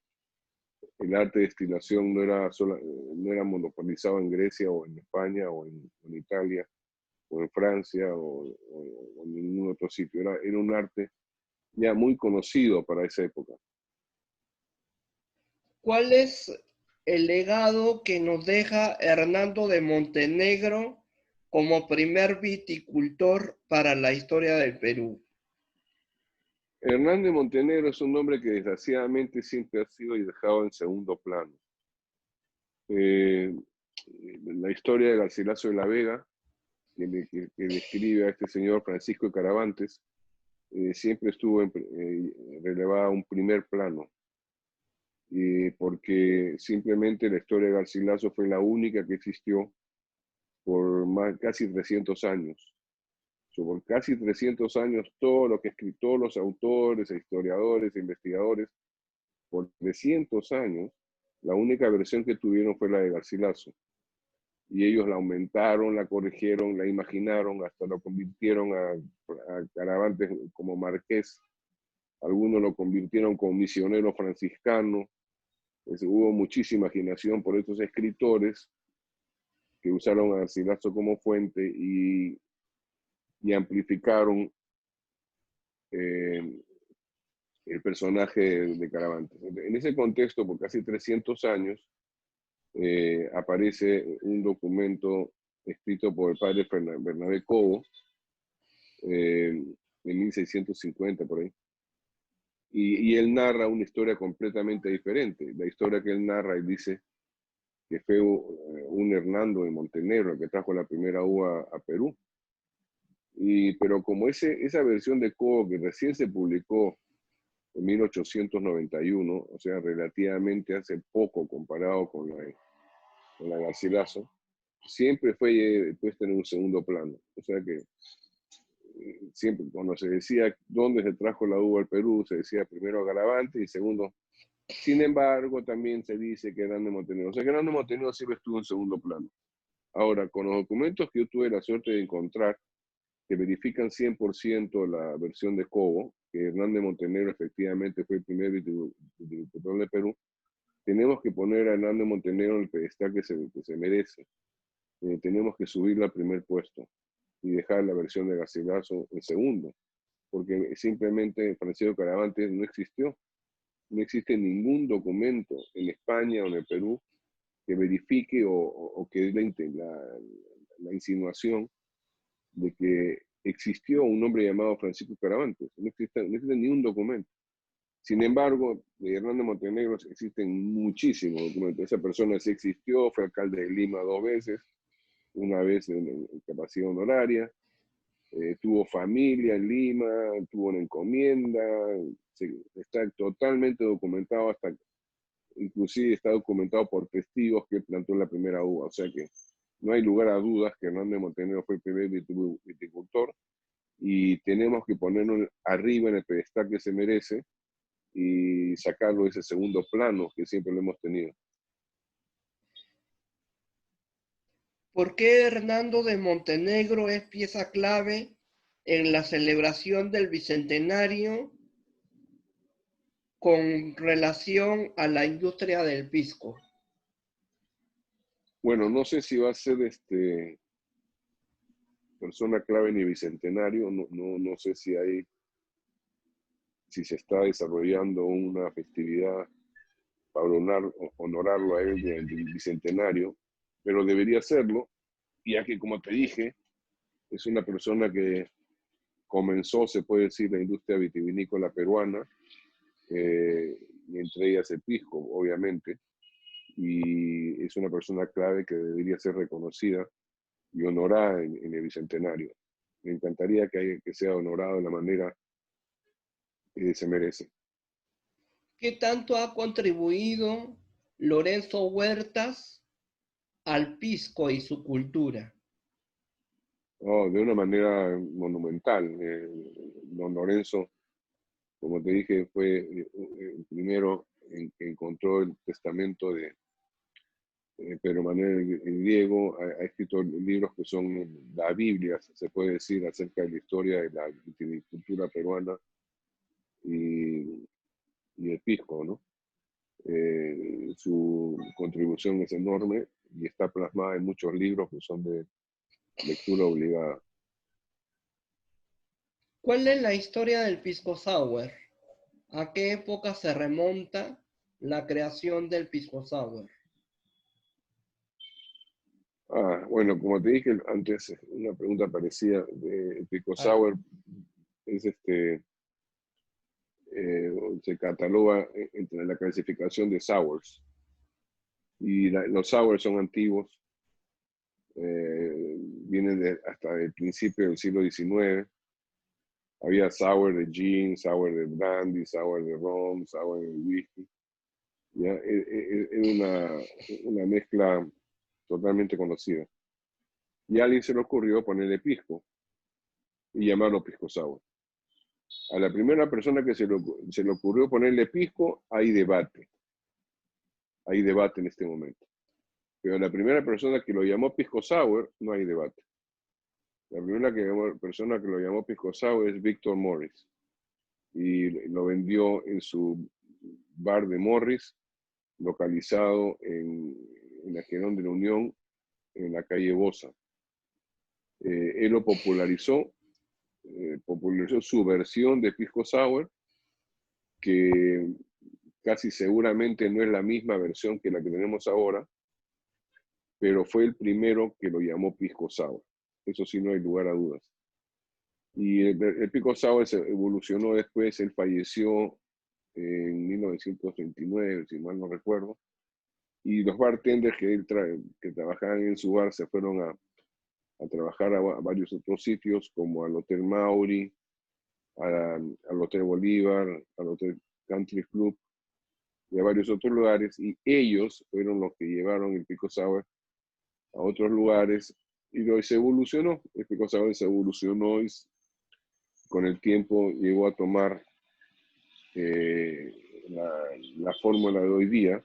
el arte de destilación no era monopolizado en Grecia o en España o en Italia o en Francia o en ningún otro sitio. Era un arte ya muy conocido para esa época. ¿Cuál es el legado que nos deja Hernando de Montenegro como primer viticultor para la historia del Perú? Hernández Montenegro es un nombre que desgraciadamente siempre ha sido dejado en segundo plano. Eh, la historia de Garcilaso de la Vega, que describe a este señor Francisco de Caravantes, siempre estuvo relevada a un primer plano, porque simplemente la historia de Garcilaso fue la única que existió por casi 300 años. Por casi 300 años, todo lo que todos los autores, historiadores, investigadores, por 300 años, la única versión que tuvieron fue la de Garcilaso. Y ellos la aumentaron, la corrigieron, la imaginaron, hasta lo convirtieron a Caravantes como marqués. Algunos lo convirtieron como misionero franciscano. Hubo muchísima imaginación por estos escritores que usaron a Garcilaso como fuente y amplificaron eh, el personaje de Caravantes. En ese contexto, por casi 300 años, aparece un documento escrito por el padre Bernabé Cobo, en 1650 por ahí. Y él narra una historia completamente diferente. La historia que él narra, él dice que fue un Hernando de Montenegro el que trajo la primera uva a Perú. Pero como esa versión de Cobo que recién se publicó en 1891, o sea, relativamente hace poco comparado con la Garcilaso, siempre fue puesta en un segundo plano. O sea que siempre cuando se decía dónde se trajo la uva al Perú, se decía primero Garavante y segundo. Sin embargo, también se dice que Hernando Montenegro. O sea que Hernando Montenegro siempre estuvo en segundo plano. Ahora, con los documentos que yo tuve la suerte de encontrar, que verifican 100% la versión de Cobo, que Hernández Montenegro efectivamente fue el primer viticultor de Perú, tenemos que poner a Hernández Montenegro en el pedestal que se merece. Tenemos que subirlo al primer puesto y dejar la versión de Garcilaso en segundo, porque simplemente Francisco Caravantes no existió. No existe ningún documento en España o en el Perú que verifique o que dé la insinuación de que existió un hombre llamado Francisco Caravantes. No existe ni un documento. Sin embargo, de Hernando Montenegro existen muchísimos documentos. Esa persona sí existió, fue alcalde de Lima 2 veces, una vez en capacidad honoraria, tuvo familia en Lima, tuvo una encomienda, está totalmente documentado hasta inclusive está documentado por testigos que plantó la primera uva. O sea que no hay lugar a dudas que Hernández Montenegro fue el primer viticultor y tenemos que ponernos arriba en el pedestal que se merece y sacarlo de ese segundo plano que siempre lo hemos tenido. ¿Por qué Hernando de Montenegro es pieza clave en la celebración del Bicentenario con relación a la industria del pisco? Bueno, no sé si va a ser persona clave en el Bicentenario, no sé si se está desarrollando una festividad para honorarlo a él del Bicentenario, pero debería serlo, ya que, como te dije, es una persona que comenzó, se puede decir, la industria vitivinícola peruana, y entre ellas el pisco, obviamente, y es una persona clave que debería ser reconocida y honorada en el Bicentenario. Me encantaría que sea honorado de la manera que se merece. ¿Qué tanto ha contribuido Lorenzo Huertas al pisco y su cultura? Oh, de una manera monumental. Don Lorenzo, como te dije, fue el primero que encontró el testamento de Pedro Manuel Diego. Ha escrito libros que son la Biblia, se puede decir, acerca de la historia de la viticultura peruana y el pisco, ¿no? Su contribución es enorme y está plasmada en muchos libros que son de lectura obligada. ¿Cuál es la historia del pisco sour? ¿A qué época se remonta la creación del pisco sour? Bueno, como te dije antes, una pregunta parecida de Pisco Sour es se cataloga entre la clasificación de sours. Y los sours son antiguos, vienen hasta el principio del siglo XIX. Había sour de gin, sour de brandy, sour de rum, sour de whisky. ¿Ya? Es una mezcla totalmente conocida. Y a alguien se le ocurrió ponerle pisco y llamarlo pisco sour. A la primera persona que se le ocurrió ponerle pisco, hay debate. Hay debate en este momento. Pero a la primera persona que lo llamó pisco sour, no hay debate. La primera persona que lo llamó pisco sour es Victor Morris. Y lo vendió en su bar de Morris, localizado en la Girón de la Unión, en la calle Bosa. Él lo popularizó su versión de pisco sour, que casi seguramente no es la misma versión que la que tenemos ahora, pero fue el primero que lo llamó pisco sour. Eso sí, no hay lugar a dudas. Y el pisco sour se evolucionó después. Él falleció en 1939, si mal no recuerdo, y los bartenders que trabajaban en su bar se fueron a trabajar a varios otros sitios, como al Hotel Mauri, al Hotel Bolívar, al Hotel Country Club y a varios otros lugares, y ellos fueron los que llevaron el pisco sour a otros lugares y se evolucionó. El pisco sour se evolucionó y con el tiempo llegó a tomar la fórmula de hoy día.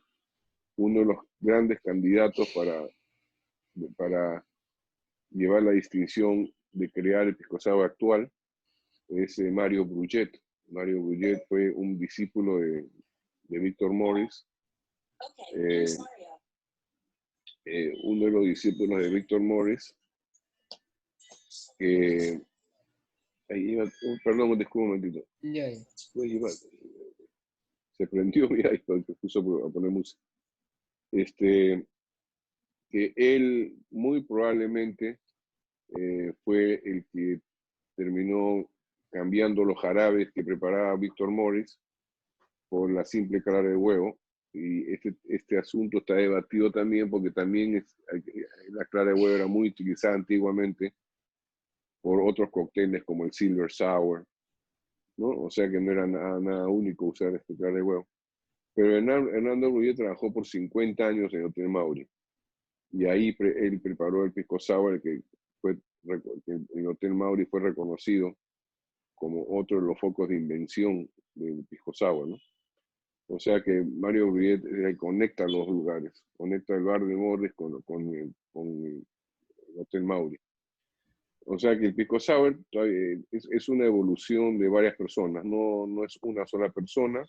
Uno de los grandes candidatos para llevar la distinción de crear el pisco sour actual es Mario Brugget. Mario Brugget fue un discípulo de Victor Morris, uno de los discípulos de Victor Morris, que perdón, disculpa un momentito. Yeah. Se prendió, mira, y puso a poner música. Que él muy probablemente fue el que terminó cambiando los jarabes que preparaba Victor Morris por la simple clara de huevo. Y este asunto está debatido también porque también la clara de huevo era muy utilizada antiguamente por otros cócteles como el Silver Sour, ¿no? O sea que no era nada único usar clara de huevo. Pero Hernando Bruyé trabajó por 50 años en el Hotel Mauri. Y ahí él preparó el pisco sour, que el Hotel Mauri fue reconocido como otro de los focos de invención del pisco sour, ¿no? O sea que Mario Bruyet conecta los lugares, conecta el bar de Morris con el Hotel Mauri. O sea que el pisco sour es una evolución de varias personas, no es una sola persona.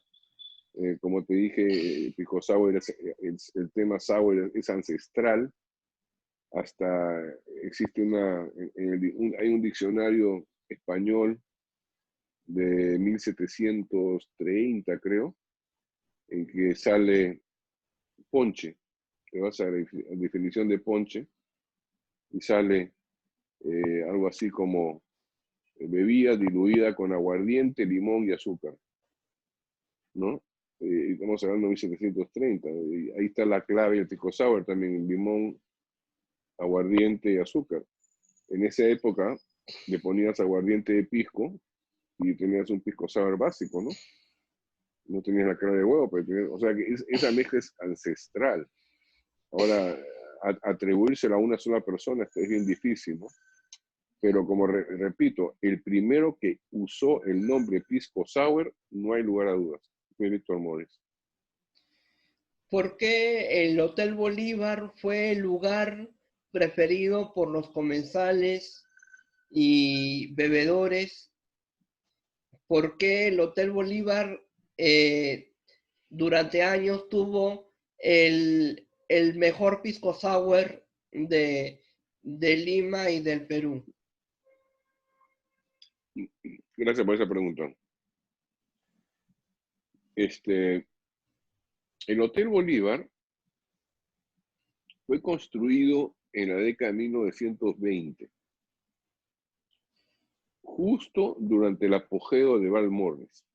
Como te dije, el pisco sour el tema sour es ancestral. Hasta existe hay un diccionario español de 1730, creo, en que sale ponche. Te vas a la definición de ponche y sale algo así como bebida diluida con aguardiente, limón y azúcar, ¿no? Estamos hablando de 1730. Y ahí está la clave del pisco sour también, limón, aguardiente y azúcar. En esa época le ponías aguardiente de pisco y tenías un pisco sour básico, ¿no? No tenías la cara de huevo, pero o sea que esa mezcla es ancestral. Ahora, atribuírsela a una sola persona es bien difícil, ¿no? Pero como repito, el primero que usó el nombre pisco sour, no hay lugar a dudas, fue Víctor Morris. ¿Por qué el Hotel Bolívar fue el lugar preferido por los comensales y bebedores? ¿Por qué el Hotel Bolívar durante años tuvo el mejor pisco sour de Lima y del Perú? Gracias por esa pregunta. El Hotel Bolívar fue construido en la década de 1920, justo durante el apogeo de Bar Morris.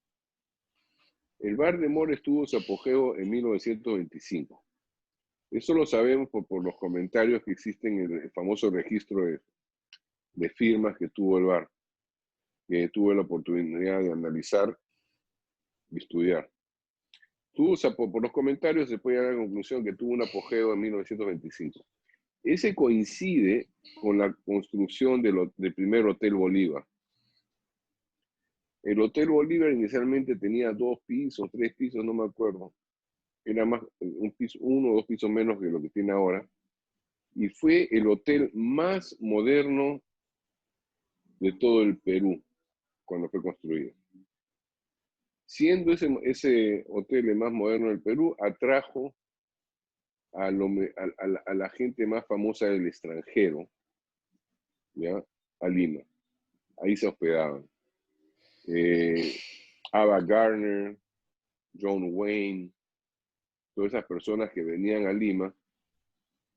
El Bar de Morris tuvo su apogeo en 1925. Eso lo sabemos por los comentarios que existen en el famoso registro de firmas que tuvo el bar, que tuve la oportunidad de analizar y estudiar. Por los comentarios se puede llegar a la conclusión que tuvo un apogeo en 1925. Ese coincide con la construcción del primer Hotel Bolívar. El Hotel Bolívar inicialmente tenía 2 pisos, 3 pisos, no me acuerdo. Era más uno o 2 pisos menos que lo que tiene ahora. Y fue el hotel más moderno de todo el Perú cuando fue construido. Siendo ese hotel el más moderno del Perú, atrajo a la gente más famosa del extranjero, ¿ya? A Lima. Ahí se hospedaban. Ava Gardner, John Wayne, todas esas personas que venían a Lima,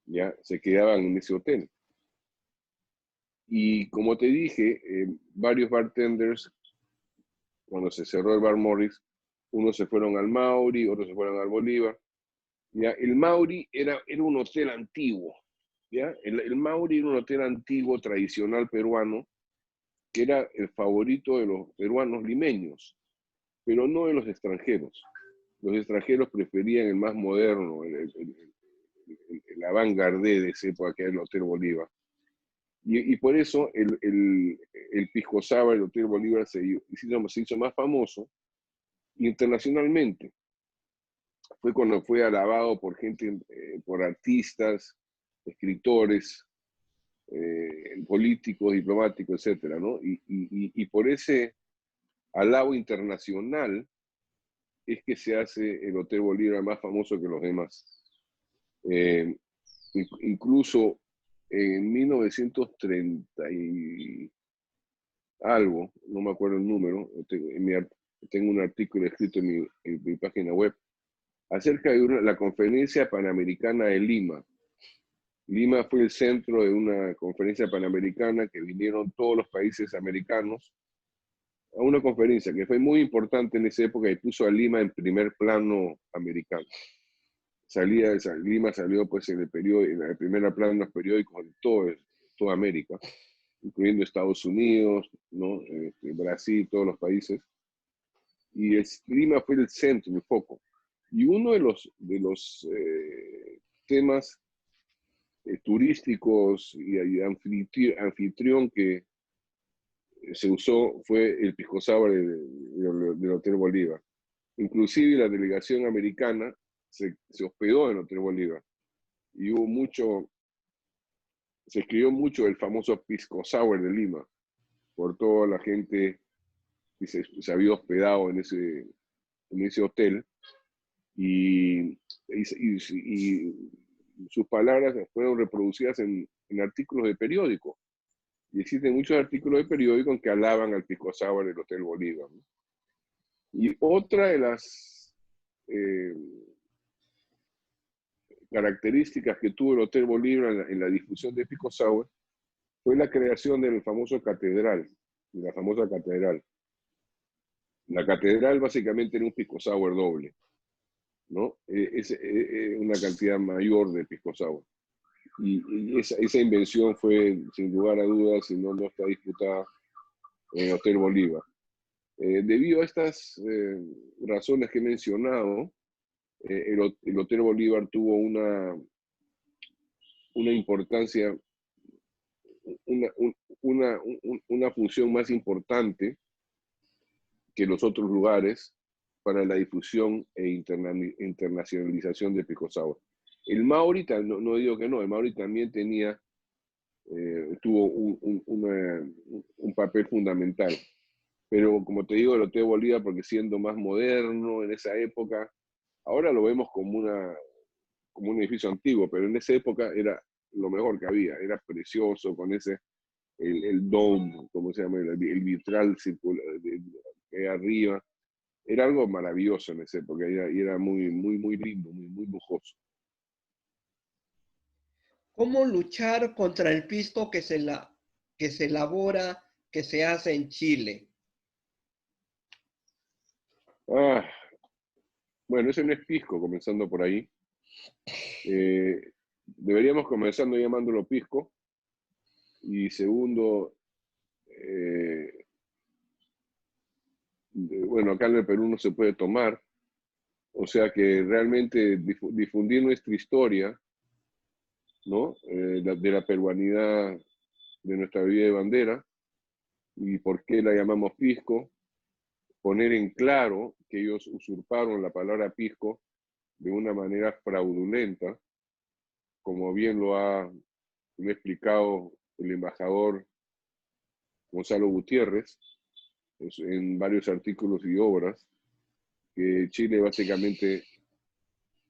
ya se quedaban en ese hotel. Y como te dije, varios bartenders, cuando se cerró el Bar Morris, unos se fueron al Mauri, otros se fueron al Bolívar. ¿Ya? El Mauri era un hotel antiguo. ¿Ya? El Mauri era un hotel antiguo, tradicional peruano, que era el favorito de los peruanos limeños, pero no de los extranjeros. Los extranjeros preferían el más moderno, el avant-garde de esa época, que era el Hotel Bolívar. Y por eso el pisco sour del Hotel Bolívar se hizo más famoso internacionalmente. Fue cuando fue alabado por gente, por artistas, escritores, políticos, diplomáticos, etcétera, ¿no? Y por ese alabo internacional es que se hace el Hotel Bolívar más famoso que los demás. Incluso en 1930 y algo, no me acuerdo el número, tengo un artículo escrito en mi página web, acerca de la Conferencia Panamericana de Lima. Lima fue el centro de una conferencia panamericana que vinieron todos los países americanos a una conferencia que fue muy importante en esa época y puso a Lima en primer plano americano. Lima salió pues en el primer plano en los periódicos de toda América, incluyendo Estados Unidos, ¿no? Brasil, todos los países. Y Lima fue el centro, el foco. Y uno de los temas turísticos y anfitrión que se usó fue el pisco sour del Hotel Bolívar. Inclusive la delegación americana se hospedó en el Hotel Bolívar. Y se escribió mucho el famoso pisco sour de Lima, por toda la gente que se había hospedado en ese hotel. Y sus palabras fueron reproducidas en artículos de periódico. Y existen muchos artículos de periódico que alaban al pisco sour del Hotel Bolívar, ¿no? Y otra de las características que tuvo el Hotel Bolívar en la difusión de pisco sour fue la creación del famoso catedral, de la famosa catedral. La catedral básicamente era un pisco sour doble, ¿no? Es una cantidad mayor de pisco sour. Y esa invención fue, sin lugar a dudas, si no está disputada en el Hotel Bolívar. Debido a estas razones que he mencionado, el Hotel Bolívar tuvo una importancia, una función más importante que los otros lugares para la difusión e internacionalización de pisco sour. El Mauri, no digo que no, el Mauri también tuvo un papel fundamental. Pero como te digo, el Hotel Bolívar, porque siendo más moderno en esa época, ahora lo vemos como un edificio antiguo, pero en esa época era lo mejor que había, era precioso, con el dome, como se llama, el vitral circular que arriba, era algo maravilloso en esa época, y era muy, muy, muy lindo, muy, muy lujoso. ¿Cómo luchar contra el pisco que se elabora, que se hace en Chile? Bueno, ese no es pisco, comenzando por ahí. Deberíamos comenzando llamándolo pisco. Y segundo, bueno, acá en el Perú no se puede tomar. O sea que realmente difundir nuestra historia, ¿no? De la peruanidad de nuestra bebida de bandera y por qué la llamamos pisco, poner en claro que ellos usurparon la palabra pisco de una manera fraudulenta, como bien lo ha explicado el embajador Gonzalo Gutiérrez en varios artículos y obras, que Chile básicamente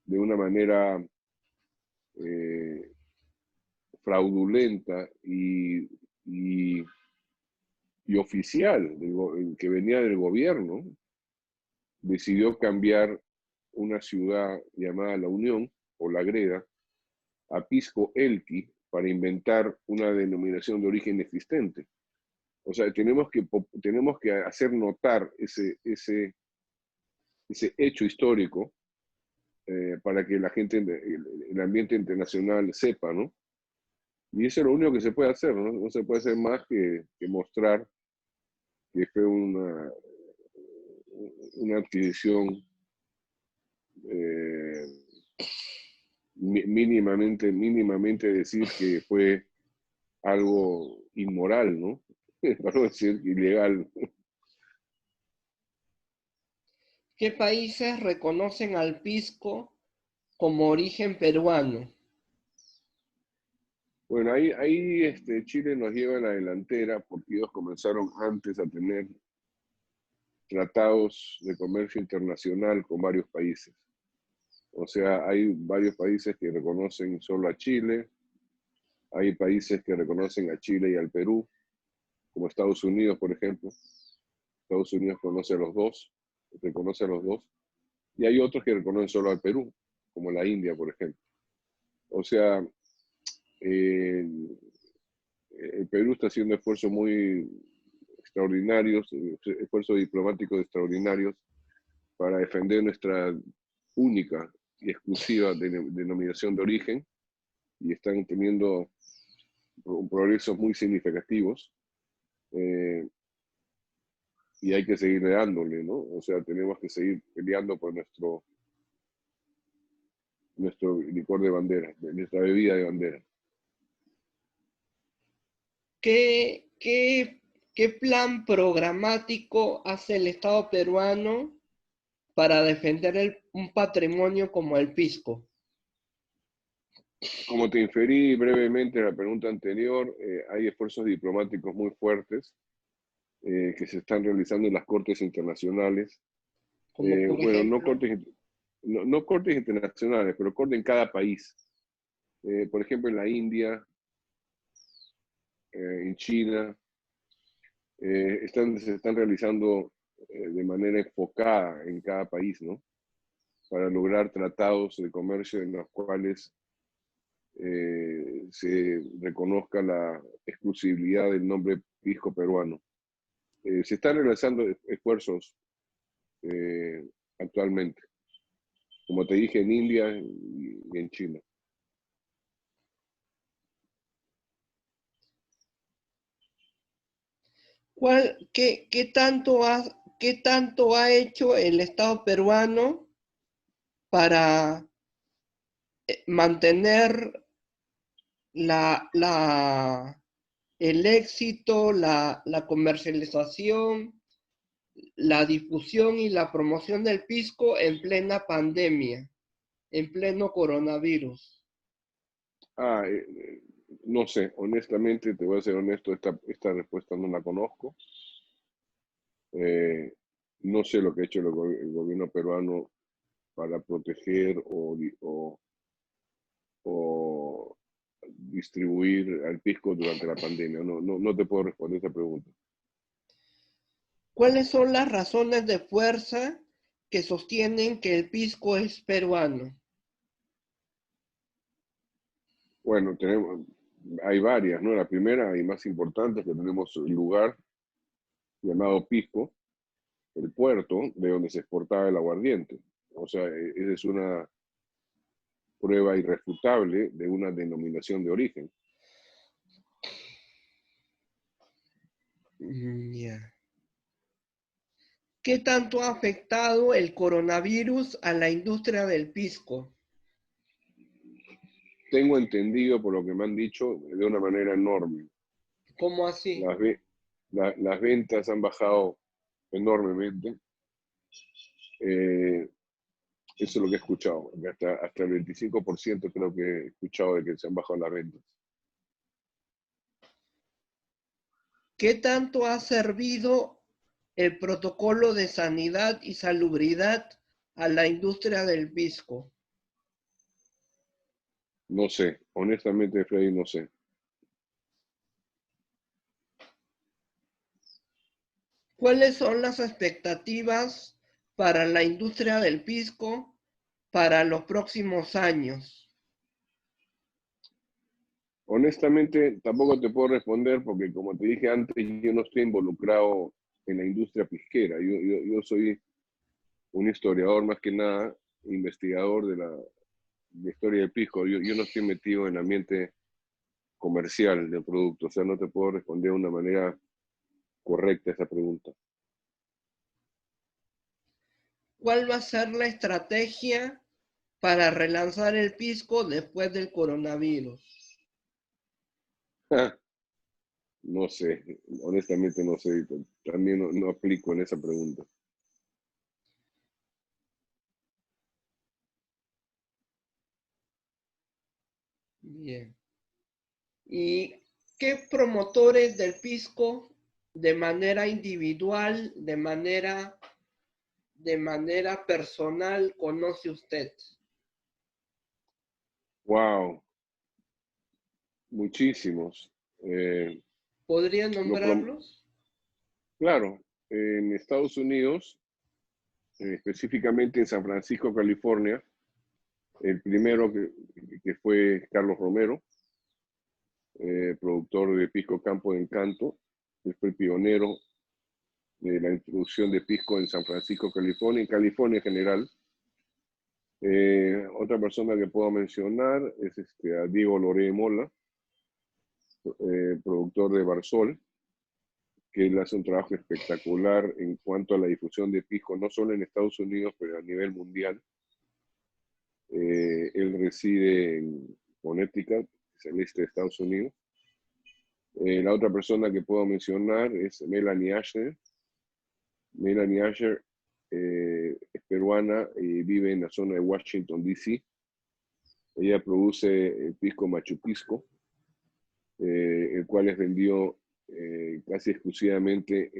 de una manera fraudulenta y oficial, que venía del gobierno, decidió cambiar una ciudad llamada La Unión, o La Greda, a Pisco Elqui, para inventar una denominación de origen existente. O sea, tenemos que hacer notar ese hecho histórico para que la gente, el ambiente internacional sepa, ¿no? Y eso es lo único que se puede hacer, ¿no? No se puede hacer más que mostrar que fue una adquisición mínimamente decir que fue algo inmoral, ¿no? Para no decir ilegal. ¿Qué países reconocen al pisco como origen peruano? Bueno, ahí Chile nos lleva en la delantera porque ellos comenzaron antes a tener tratados de comercio internacional con varios países. O sea, hay varios países que reconocen solo a Chile, hay países que reconocen a Chile y al Perú, como Estados Unidos, por ejemplo. Estados Unidos reconoce a los dos, y hay otros que reconocen solo al Perú, como la India, por ejemplo. O sea, el Perú está haciendo esfuerzos muy extraordinarios, esfuerzos diplomáticos extraordinarios para defender nuestra única y exclusiva denominación de origen, y están teniendo progresos muy significativos, y hay que seguir dándole, ¿no? O sea, tenemos que seguir peleando por nuestro licor de bandera, nuestra bebida de bandera. ¿Qué plan programático hace el Estado peruano para defender un patrimonio como el pisco? Como te inferí brevemente en la pregunta anterior, hay esfuerzos diplomáticos muy fuertes que se están realizando en las cortes internacionales. Como por Bueno, ejemplo, no cortes internacionales, pero cortes en cada país. Por ejemplo, en la India, en China, se están realizando de manera enfocada en cada país, ¿no? Para lograr tratados de comercio en los cuales se reconozca la exclusividad del nombre pisco peruano. Se están realizando esfuerzos actualmente, como te dije, en India y en China. ¿qué tanto ha hecho el Estado peruano para mantener el éxito, la comercialización, la difusión y la promoción del pisco en plena pandemia, en pleno coronavirus? Ah, no sé, honestamente, te voy a ser honesto, esta respuesta no la conozco. No sé lo que ha hecho el gobierno peruano para proteger o distribuir al pisco durante la pandemia. No te puedo responder esa pregunta. ¿Cuáles son las razones de fuerza que sostienen que el pisco es peruano? Bueno, hay varias, ¿no? La primera y más importante es que tenemos el lugar llamado Pisco, el puerto de donde se exportaba el aguardiente. O sea, esa es una prueba irrefutable de una denominación de origen. Ya. ¿Qué tanto ha afectado el coronavirus a la industria del pisco? Tengo entendido, por lo que me han dicho, de una manera enorme. ¿Cómo así? Las, las ventas han bajado enormemente. Eso es lo que he escuchado. Hasta el 25% creo que he escuchado de que se han bajado las ventas. ¿Qué tanto ha servido el protocolo de sanidad y salubridad a la industria del pisco? No sé, honestamente, Freddy, no sé. ¿Cuáles son las expectativas para la industria del pisco para los próximos años? Honestamente, tampoco te puedo responder porque, como te dije antes, yo no estoy involucrado en la industria pisquera. Yo soy un historiador más que nada, investigador de la historia del pisco. Yo no estoy metido en el ambiente comercial del producto, o sea, no te puedo responder de una manera correcta a esa pregunta. ¿Cuál va a ser la estrategia para relanzar el pisco después del coronavirus? No sé, honestamente no sé, también no aplico en esa pregunta. Bien. ¿Y qué promotores del pisco de manera individual, de manera personal conoce usted? Wow, muchísimos. ¿Podría Lo prom- nombrarlos? claro, en Estados Unidos, específicamente en San Francisco, California, el primero que fue Carlos Romero, productor de Pisco Campo de Encanto, que fue el pionero de la introducción de pisco en San Francisco, California, en California en general. Otra persona que puedo mencionar es a Diego Loré Mola, productor de Barsol, que él hace un trabajo espectacular en cuanto a la difusión de pisco, no solo en Estados Unidos, pero a nivel mundial. Él reside en Connecticut, es el este de Estados Unidos. La otra persona que puedo mencionar es Melanie Asher. Melanie Asher es peruana y vive en la zona de Washington, D.C. Ella produce el pisco Machu Pisco, el cual es vendido casi exclusivamente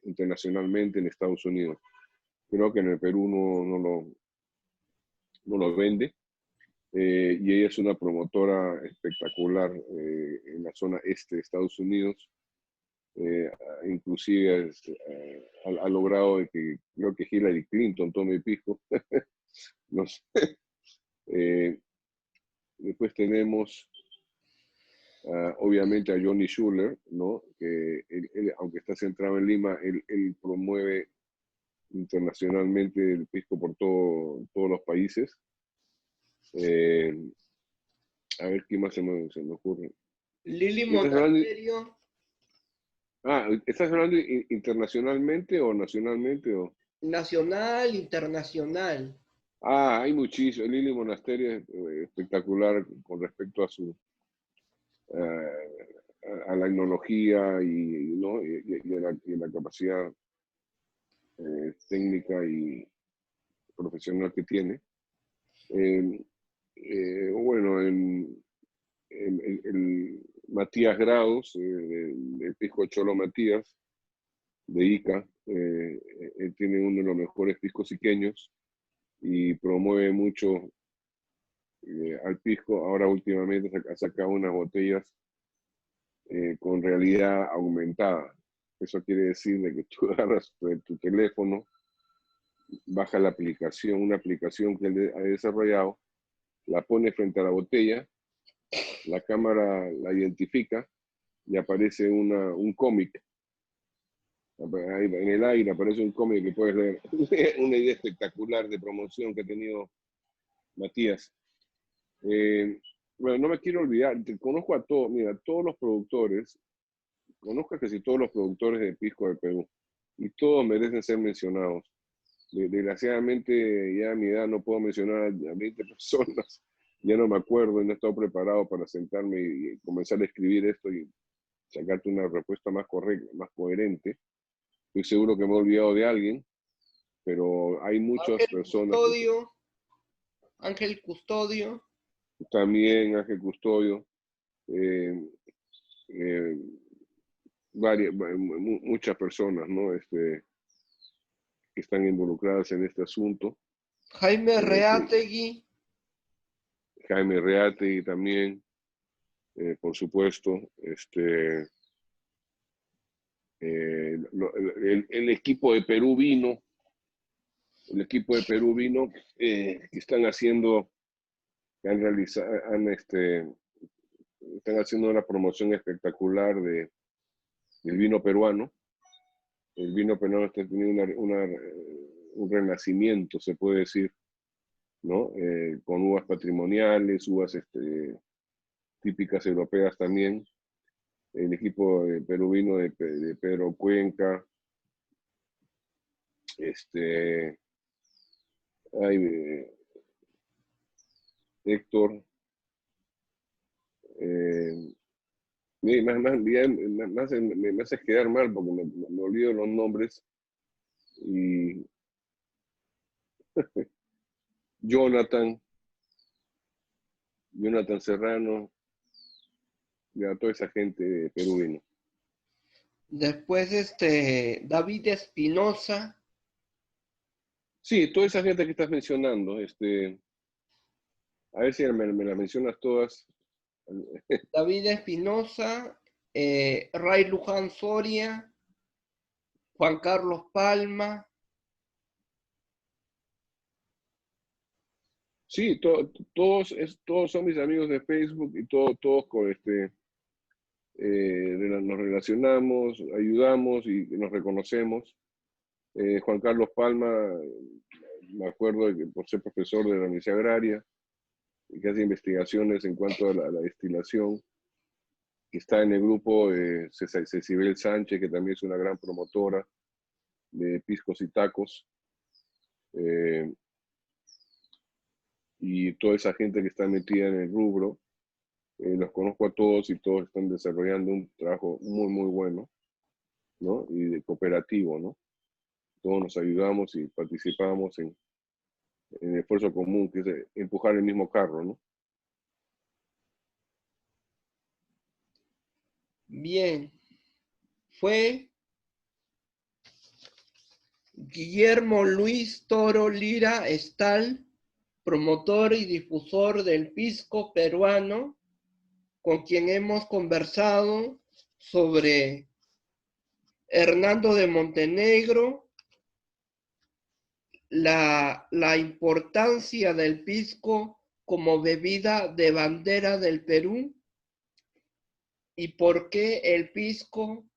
internacionalmente en Estados Unidos. Creo que en el Perú no lo vende. Y ella es una promotora espectacular en la zona este de Estados Unidos. Inclusive ha logrado de que creo que Hillary Clinton tome pisco. No sé. Después tenemos obviamente a Johnny Schuller, ¿no? Que él, aunque está centrado en Lima, él promueve internacionalmente el pisco por todos los países. A ver qué más se me ocurre. Lili ¿Estás hablando, Monasterio, ¿estás hablando internacionalmente o nacionalmente? nacional, internacional. Hay muchísimo. Lili Monasterio es espectacular con respecto a su a la etnología ¿no? y la capacidad técnica y profesional que tiene. Bueno, el Matías Grados, el pisco Cholo Matías, de Ica, él tiene uno de los mejores piscos iqueños y promueve mucho al pisco. Ahora últimamente ha sacado unas botellas con realidad aumentada. Eso quiere decir de que tú agarras tu teléfono, baja la aplicación, una aplicación que él ha desarrollado, la pone frente a la botella, la cámara la identifica y aparece un cómic. En el aire aparece un cómic que puedes leer. Una idea espectacular de promoción que ha tenido Matías. Bueno, no me quiero olvidar, conozco a todos, mira, todos los productores, conozco a casi todos los productores de pisco de Perú y todos merecen ser mencionados. Desgraciadamente ya a mi edad no puedo mencionar a 20 personas, ya no me acuerdo y no he estado preparado para sentarme y comenzar a escribir esto y sacarte una respuesta más correcta, más coherente. Estoy seguro que me he olvidado de alguien, pero hay muchas Ángel personas. Custodio, Ángel Custodio. También Ángel Custodio, eh, eh, muchas personas, ¿no? Que están involucradas en este asunto. Jaime Reategui. Jaime Reategui también, por supuesto. El equipo de Perú Vino, que están haciendo, que han realizado, están haciendo una promoción espectacular del vino peruano. El vino peruano está teniendo un renacimiento, se puede decir, ¿no? Con uvas patrimoniales, uvas típicas europeas también. El equipo de Perú Vino de Pedro Cuenca, Héctor, me hace quedar mal porque me olvido los nombres. Y Jonathan Serrano, ya toda esa gente de Perú Vino. Después David Espinosa. Sí, toda esa gente que estás mencionando, a ver si me las mencionas todas. David Espinosa, Ray Luján Soria, Juan Carlos Palma. Sí, todos son mis amigos de Facebook y todos nos relacionamos, ayudamos y nos reconocemos. Juan Carlos Palma, me acuerdo de que por ser profesor de la Universidad Agraria y que hace investigaciones en cuanto a la destilación, que está en el grupo de Cecibel Sánchez, que también es una gran promotora de piscos y tacos. y toda esa gente que está metida en el rubro. Los conozco a todos y todos están desarrollando un trabajo muy, muy bueno, ¿no? Y de cooperativo, ¿no? Todos nos ayudamos y participamos en el esfuerzo común, que es empujar el mismo carro, ¿no? Bien, fue Guillermo Luis Toro Lira Estal, promotor y difusor del pisco peruano, con quien hemos conversado sobre Hernando de Montenegro, la importancia del pisco como bebida de bandera del Perú y por qué el pisco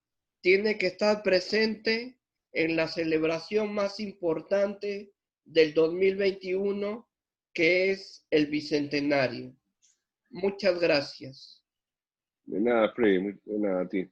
tiene que estar presente en la celebración más importante del 2021, que es el Bicentenario. Muchas gracias. De nada, Freddy, de nada a ti.